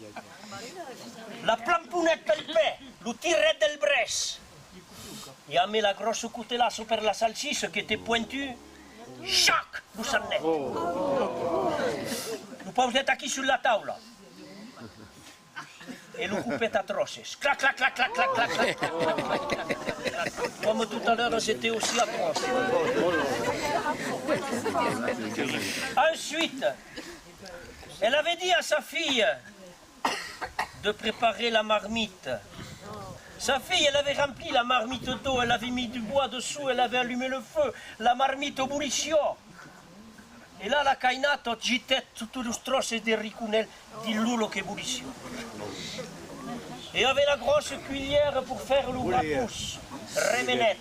La plamponetta del pe, lo tiret del bres. Et a mis la grosse cutellasso per la salsiccia qui était pointue. Chac, lo sannet. Lo pausette aquí sur la taula. Et le coupait à trosses. Clac, clac, clac, clac, clac, clac, clac. Comme tout à l'heure, c'était aussi atroce. Ensuite, elle avait dit à sa fille de préparer la marmite. Sa fille, elle avait rempli la marmite d'eau, elle avait mis du bois dessous, elle avait allumé le feu, la marmite ébullition. Et là, la caïnate jetait toutes les trosses de ricunel di lulo che ébullition. Et avait la grosse cuillère pour faire le rapousse, remenette,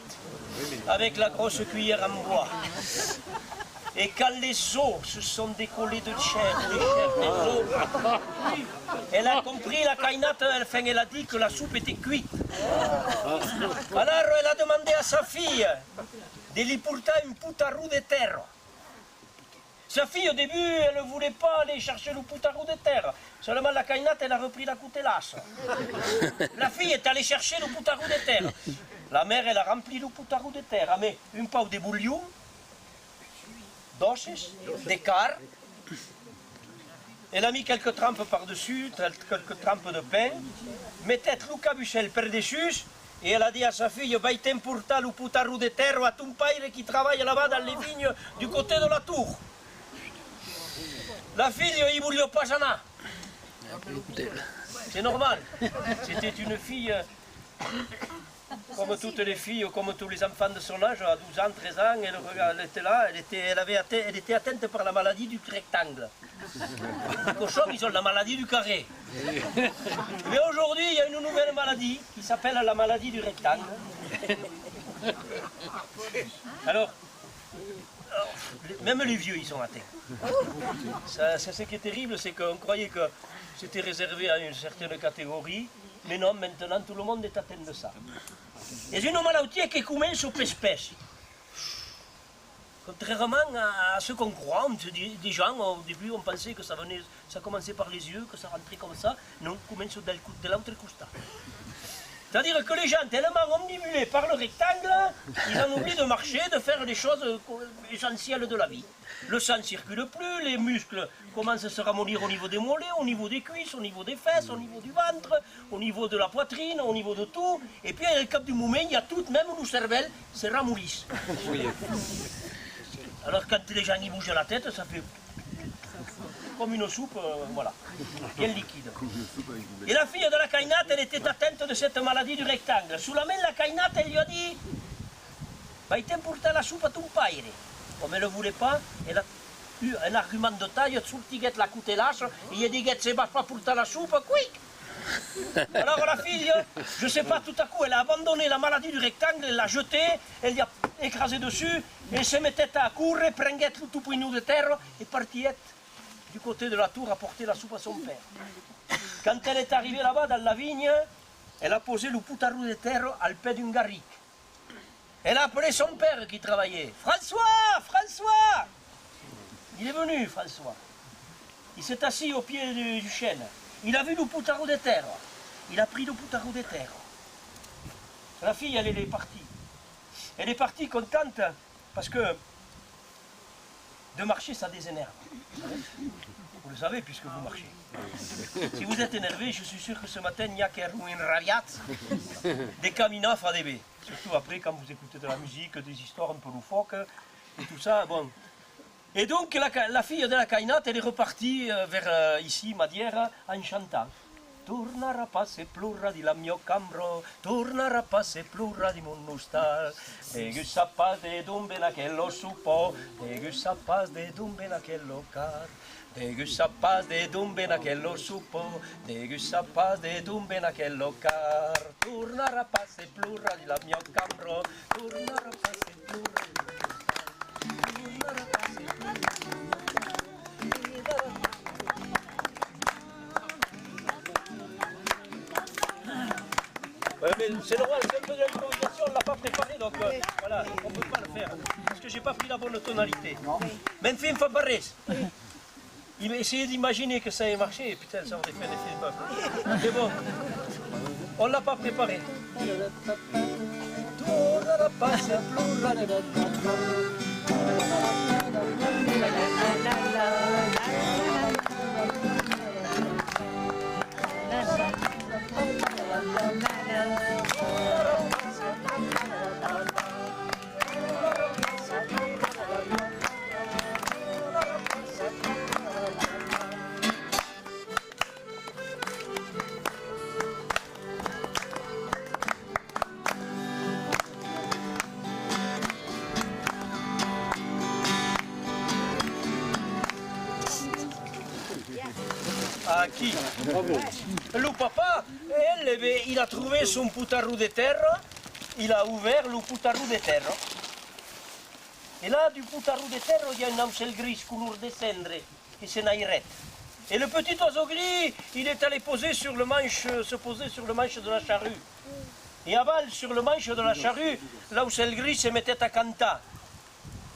avec la grosse cuillère en bois. Et quand les os se sont décollés de chair, des os, elle a compris, la caïnate, enfin, elle a dit que la soupe était cuite. Alors elle a demandé à sa fille de lui porter une putarou de terre. Sa fille, au début, elle ne voulait pas aller chercher le putarou de terre. Seulement la caïnate, elle a repris la cutellasse. La fille est allée chercher le putarou de terre. La mère, elle a rempli le putarou de terre. Elle a mis une pau de bouillon, d'osses, des quarts. Elle a mis quelques trempes par-dessus, quelques trempes de pain. Mettait le cabuchel par-dessus. Et elle a dit à sa fille, va t'emporter le putarou de terre à ton père qui travaille là-bas dans les vignes du côté de la tour. La fille, il ne voulait pas Jana. C'est normal. C'était une fille, comme toutes les filles, comme tous les enfants de son âge, à 12 ans, 13 ans, elle était là, elle était atteinte par la maladie du rectangle. Les cochons, ils ont la maladie du carré. Mais aujourd'hui, il y a une nouvelle maladie qui s'appelle la maladie du rectangle. Alors, même les vieux, ils sont atteints. Ce qui est terrible, c'est qu'on croyait que c'était réservé à une certaine catégorie, mais non, maintenant tout le monde est atteint de ça. Et c'est une maladie qui commence au espèce. Contrairement à ce qu'on croit, des gens au début on pensait que ça commençait par les yeux, que ça rentrait comme ça, non, commence de l'autre côté. C'est-à-dire que les gens, tellement omnibulés par le rectangle, ils en oublient de marcher, de faire les choses essentielles de la vie. Le sang ne circule plus, les muscles commencent à se ramollir au niveau des mollets, au niveau des cuisses, au niveau des fesses, au niveau du ventre, au niveau de la poitrine, au niveau de tout. Et puis, à le cap du moment, il y a tout, même nos cervelles, se ramollissent. Alors, quand les gens y bougent la tête, ça fait comme une soupe, voilà, bien liquide. Et la fille de la caïnate, elle était atteinte de cette maladie du rectangle. Sous la main de la caïnate, elle lui a dit « Va t'emporter la soupe à ton père ». Comme elle ne voulait pas, elle a eu un argument de taille, sorti la cutellasse, et il a dit « C'est pas pour la soupe, quick !» Alors la fille, je ne sais pas, tout à coup, elle a abandonné la maladie du rectangle, elle l'a jetée, elle l'a écrasé dessus, et se mettait à courir, prenait tout poignou de terre, et partit du côté de la tour à porter la soupe à son père. Quand elle est arrivée là-bas dans la vigne, elle a posé le putarou de terre au pied d'une garrigue. Elle a appelé son père qui travaillait. « François, François !» Il est venu, François. Il s'est assis au pied du chêne. Il a vu le putarou de terre. Il a pris le putarou de terre. La fille, elle est partie. Elle est partie contente parce que De marcher, ça désénerve. Vous le savez puisque vous marchez. Si vous êtes énervé, je suis sûr que ce matin, il n'y a qu'une raviat des camina fa des baies. Surtout après, quand vous écoutez de la musique, des histoires un peu loufoques et tout ça. Bon. Et donc, la fille de la Cainate, elle est repartie vers ici, Madiera, en chantant. Torna rapace plurra di la mio cambro, torna rapace plurra di mon nostal. Degus sapaz de dumben aquello supo, degus sapaz de dumben aquello car. Degus sapaz de dumben aquello supo, degus sapaz de dumben aquello car. Torna rapace plurra di la mio cambro, torna rapace plurra di la mio cambro. Torna rapace plurra di la mio cambro. Ouais, mais c'est normal, c'est un peu de l'improvisation, on ne l'a pas préparé, donc voilà, on ne peut pas le faire. Parce que j'ai pas pris la bonne tonalité. Même film Fabarès. Il essayait d'imaginer que ça ait marché, et putain, ça aurait fait un effet de bœuf. Mais bon, on ne l'a pas préparé. À qui? Bravo. Le papa, il a trouvé son poutarou de terre, il a ouvert le poutarou de terre. Et là, du poutarou de terre, il y a une amsel grise couleur de cendre, et c'est naïrette. Et le petit oiseau gris, il est allé se poser sur le manche de la charrue. Et aval, sur le manche de la charrue, l'amsel gris se mettait à canter.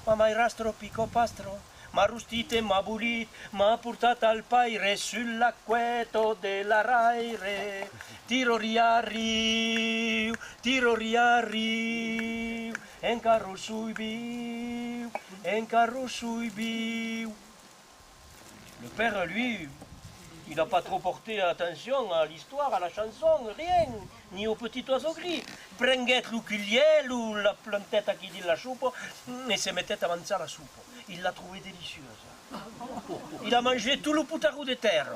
Mamma rastro pico pastro. Ma rustite, ma bulit, ma portata al paire sull'acqueto della raire. Tiro riu, en carro sui biu, en carro sui biu. Le père, lui, il n'a pas trop porté attention à l'histoire, à la chanson, rien, ni au petit oiseau gris. Prenguet l'uculiel ou la plantette à qui dit la soupe, et se mettait à manger la soupe. Il l'a trouvée délicieuse. Il a mangé tout le poutarou de terre.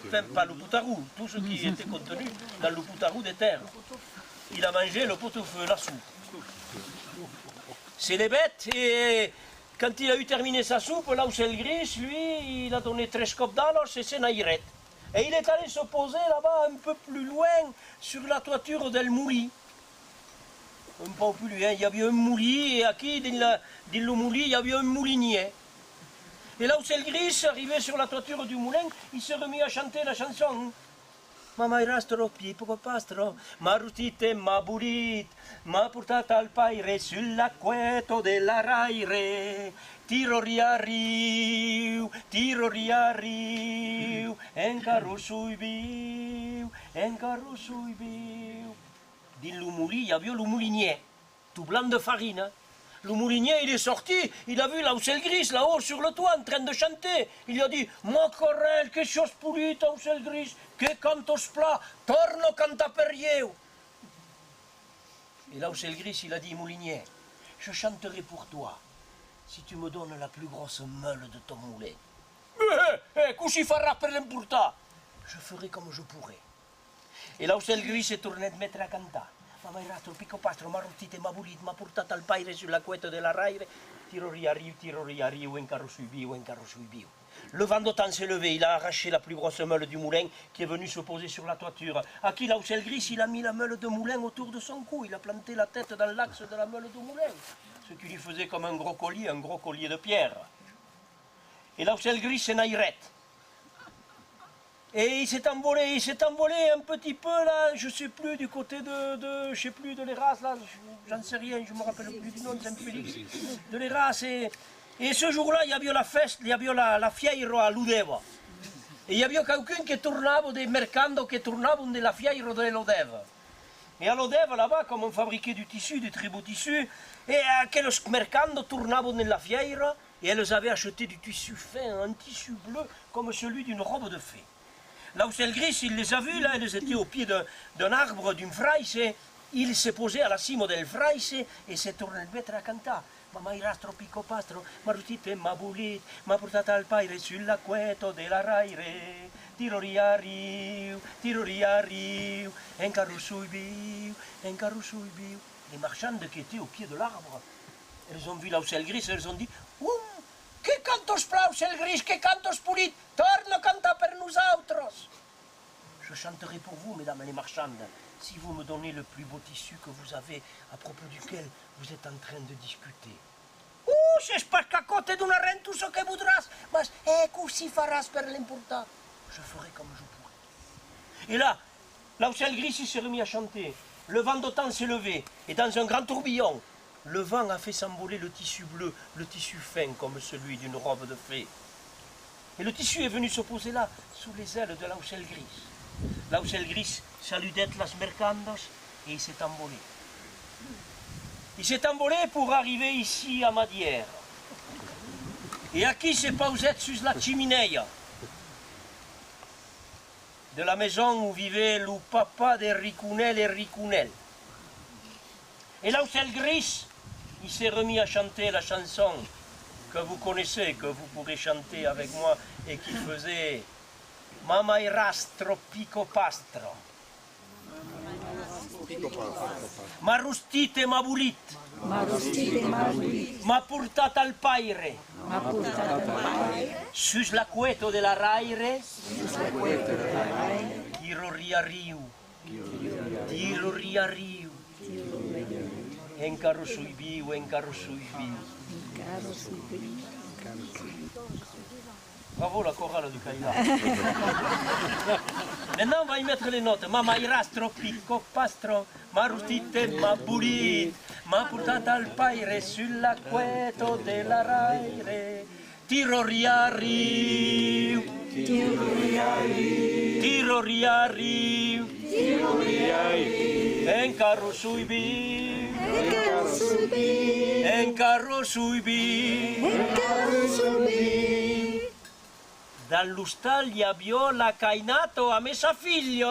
Enfin, pas le poutarou, tout ce qui était contenu dans le poutarou de terre. Il a mangé le pot-au-feu, la soupe. C'est les bêtes, et quand il a eu terminé sa soupe, là où c'est le gris, lui, il a donné 3 scopes d'alos et c'est naïrette. Et il est allé se poser là-bas, un peu plus loin, sur la toiture del mouli. Un peu plus loin, il y avait un mouli, et aquí, dans le mouli, il y avait un moulinier. Et là où c'est le gris, arrivé sur la toiture du moulin, il s'est remis à chanter la chanson. Mamma rastro pipo pastro, ma rutite, ma bulit, ma portata al paire sull'acqueto della raire. Tiro riu, en carro sui biu, en carro sui biu. Dans le mouli, il y avait le moulinier, tout blanc de farine. Le moulinier, il est sorti, il a vu là où c'est le gris, là-haut sur le toit, en train de chanter. Il lui a dit, ma corelle, que chose pulita où c'est le gris, que cantos plat, torno canta per rieu. Et là où c'est le gris, il a dit, moulinier, je chanterai pour toi, si tu me donnes la plus grosse meule de ton moulin. Couchi farà per l'importa. Je ferai comme je pourrai. Et là où c'est le gris, s'est tourné de mettre à canter. Mamma rastro pico pastro, ma rutite, ma bulit, ma portata al paire sulla couette de la raire. Tiro riu, en carro sui biu, en carro sui biu. Le vent d'automne s'est levé, il a arraché la plus grosse meule du moulin qui est venue se poser sur la toiture. À qui là où c'est le gris, il a mis la meule de moulin autour de son cou, il a planté la tête dans l'axe de la meule de moulin, ce qui lui faisait comme un gros collier de pierre. Et là où c'est le gris, c'est naïrette. Et il s'est envolé un petit peu là, je sais plus, du côté de l'Héras, là, j'en sais rien, je me rappelle plus du nom de Saint-Félix, de l'Héras. Et ce jour-là, il y avait la fête, il y avait la fiera à Ludeva. Et il y avait quelqu'un qui tournait des mercantos qui tournaient de la fiera de Lodeva. Et à Lodeva, là-bas, comme on fabriquait du tissu, du très beau tissu, et aquellos mercantos tournaient de la fiera, Et elles avaient acheté du tissu fin, un tissu bleu, comme celui d'une robe de fée. L'Auselgris, il les a vues, là, elles étaient au pied d'un arbre, d'une fraise, et il s'est posé à la cime del fraise et s'est tourné le maître à cantar. Ma mairastro pico pastro, ma rutite ma bulit, ma portata al paire sulla cueto della raire. Tiroria riu, en carro sui biu, en carro sui biu. Les marchandes qui étaient au pied de l'arbre, elles ont vu l'Auselgris, elles ont dit que cantos plau, Auselgris, que cantos pulit, torna canta per nous autres. Je chanterai pour vous, mesdames les marchandes, si vous me donnez le plus beau tissu que vous avez, à propos duquel vous êtes en train de discuter. C'est pas qu'à côté d'une reine tout ce que voudras, mais si farás per l'important. Je ferai comme je pourrai. Et là, l'Auselgris s'est remis à chanter. Le vent d'automne s'est levé, et dans un grand tourbillon, le vent a fait s'envoler le tissu bleu, le tissu fin comme celui d'une robe de fée. Et le tissu est venu se poser là, sous les ailes de l'Auselgris. L'Auselgris saludet las mercandos et il s'est envolé. Il s'est envolé pour arriver ici à Madière. Et à qui s'est posé sur la cheminée de la maison où vivait le papa de Ricounel et Ricounel. Et l'Auselgris, il s'est remis à chanter la chanson que vous connaissez, que vous pourrez chanter avec moi, et qui faisait Mama irastro pico pastro. Ma rustite ma bulit. Ma portata al paire. Sus la cueto de la raire. Tiro riu. Tiro riu. En carro sui biu, en carro sui biu. Bravo la chorale du Caïla. Maintenant on va y mettre les notes. Ma mairastro pico pastro, ma rustite ma bulit, ma portata al paire sulla cueto della raire. Tiro riu. Tiro riu. En carro sui biu. En carro sui biu. Dans l'hostal, il y avait la caïnato à mes filles.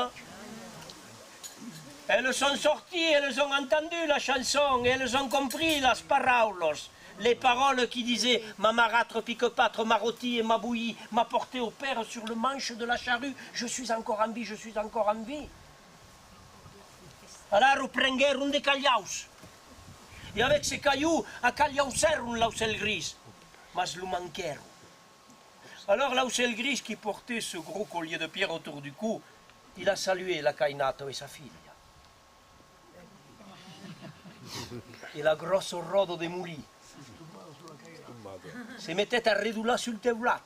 Elles sont sorties, elles ont entendu la chanson, elles ont compris les paroles. Les paroles qui disaient « Ma marâtre pique-pâtre, ma rôti et ma bouillie m'a porté au père sur le manche de la charrue. Je suis encore en vie, je suis encore en vie. » Alors, prenguèrent des cailloux. Et avec ces cailloux, à cailloussèrent l'Auselgris. Mais le manquèrent. Alors l'Auselgris qui portait ce gros collier de pierre autour du cou, il a salué la caïnato et sa fille. Et la grosse robe de mouli se mettait à redouler sur le teulat.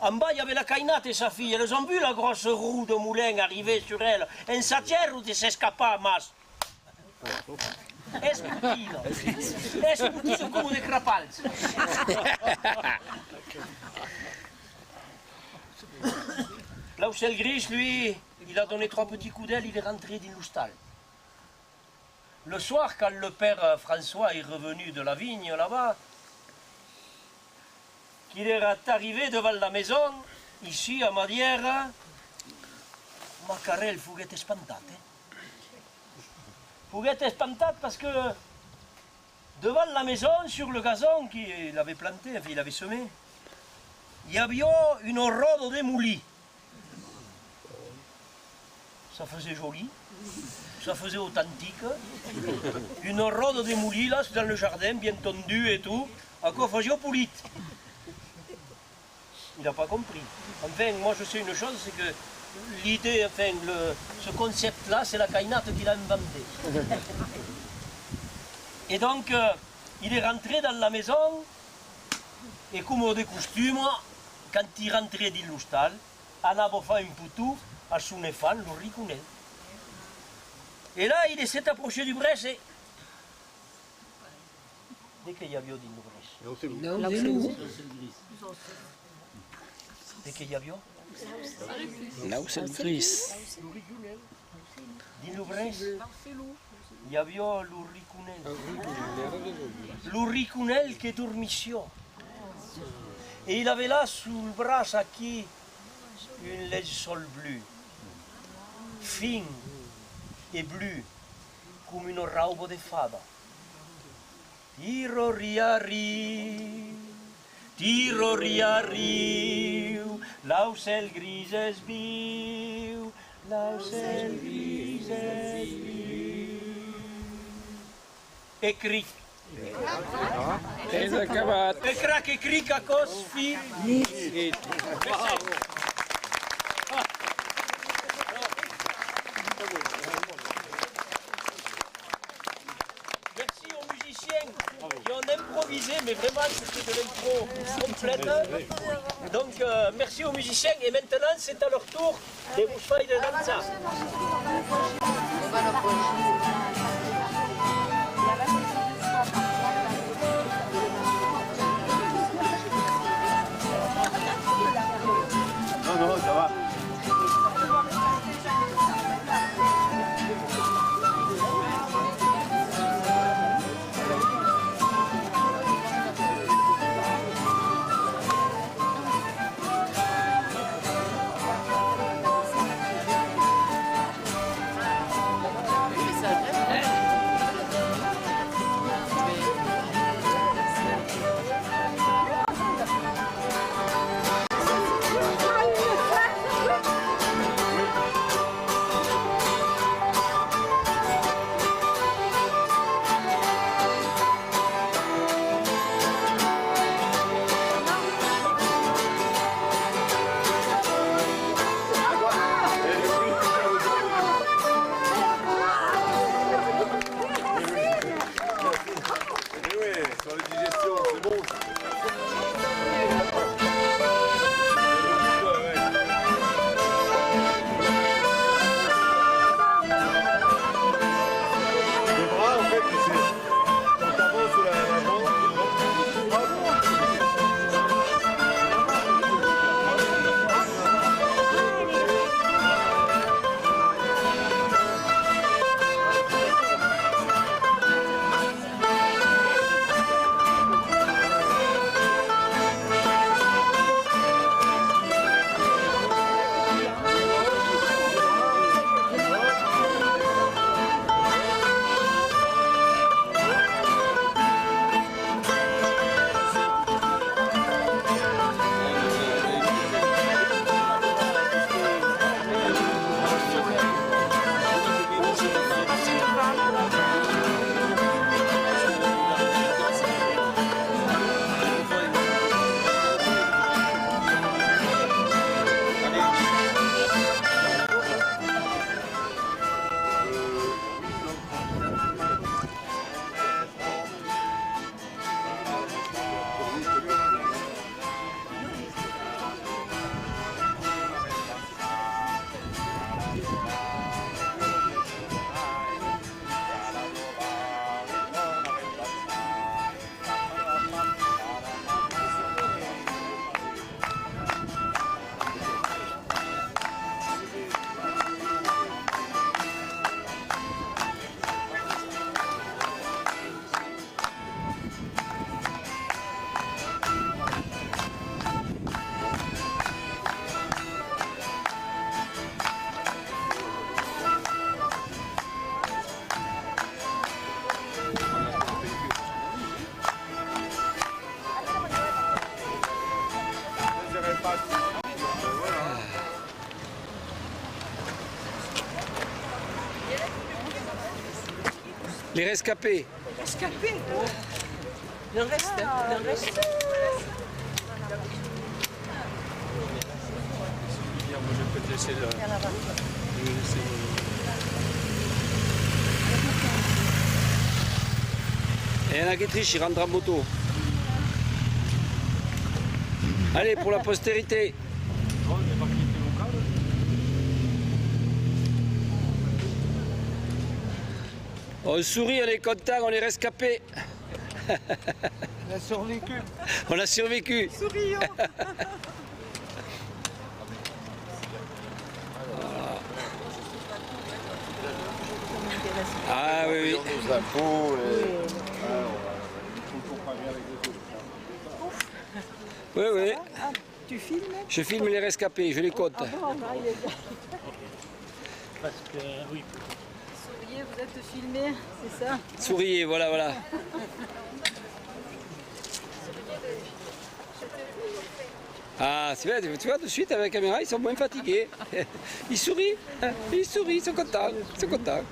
En bas, il y avait la caïnato et sa fille. Elles ont vu la grosse roue de moulin arriver sur elle. En satière ou s'escapa, mas. Escutido comme des crapals. L'Auselgris, lui, il a donné 3 petits coups d'aile, il est rentré dans l'hostal. Le soir, quand le père François est revenu de la vigne là-bas, qu'il est arrivé devant la maison, ici à Madière, Macarel fouguet espantat. Fouguet espantat parce que devant la maison, sur le gazon qu'il avait planté, enfin, il avait semé, il y avait une robe de mouli. Ça faisait joli, ça faisait authentique. Une robe de mouli là, dans le jardin, bien tondue et tout, à quoi faisait poulit. Il n'a pas compris. Enfin, moi je sais une chose, c'est que l'idée, enfin, ce concept-là, c'est la caïnate qui l'a inventé. Et donc, il est rentré dans la maison, et comme de costume, quand il rentrait dans l'hostal, on avait fait un poutou à son enfant, le Ricounel. Et là, il s'est approché du brèche et... Dès qu'il y avait dans le brèche. Dès qu'il y avait l'Auselgris. Dans le brèche, il y avait le Ricounel. Le Ricounel qui dormissait. Et il avait là sous le bras qui une linceul bleu, fin et bleu, comme une robe de fada. Tiro riu, l'aucel gris es viu, l'aucel gris es viu. E cric. És acabat. E crac e cric a cos fi. Merci aux musiciens qui ont improvisé, mais vraiment c'était de l'impro complète. Donc merci aux musiciens et maintenant c'est à leur tour de vous faire de danza. Non, ça va. Les rescapés. Rescapé. Le reste. Le reste. Moi, je peux te laisser le... Et il y en a qui trichent, ils rentrent en moto. Allez, pour la postérité. On sourit, on est content, on est rescapé. On a survécu. On a survécu. Souriant. Ah oui, oui. Nos impôts et... Oui, oui. Ah, tu filmes? Je filme les rescapés, je les compte. Ah bon, bah, il est- Parce que, oui. Souriez, vous êtes filmé, c'est ça? Souriez, voilà, voilà. Ah, tu vois, de suite avec la caméra, ils sont moins fatigués. Ils sourient, hein, ils sourient, ils sont contents, ils sont contents.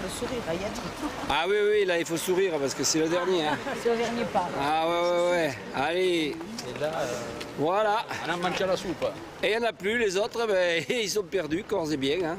Le sourire, va y être. Ah oui, oui, là, il faut sourire parce que c'est le dernier. Hein. C'est au dernier pas. Ah ouais, ouais, ouais. Allez, Et là, voilà. on a mangé la soupe. Et il n'y en a plus, les autres, ben, ils sont perdus, corps et bien. Hein.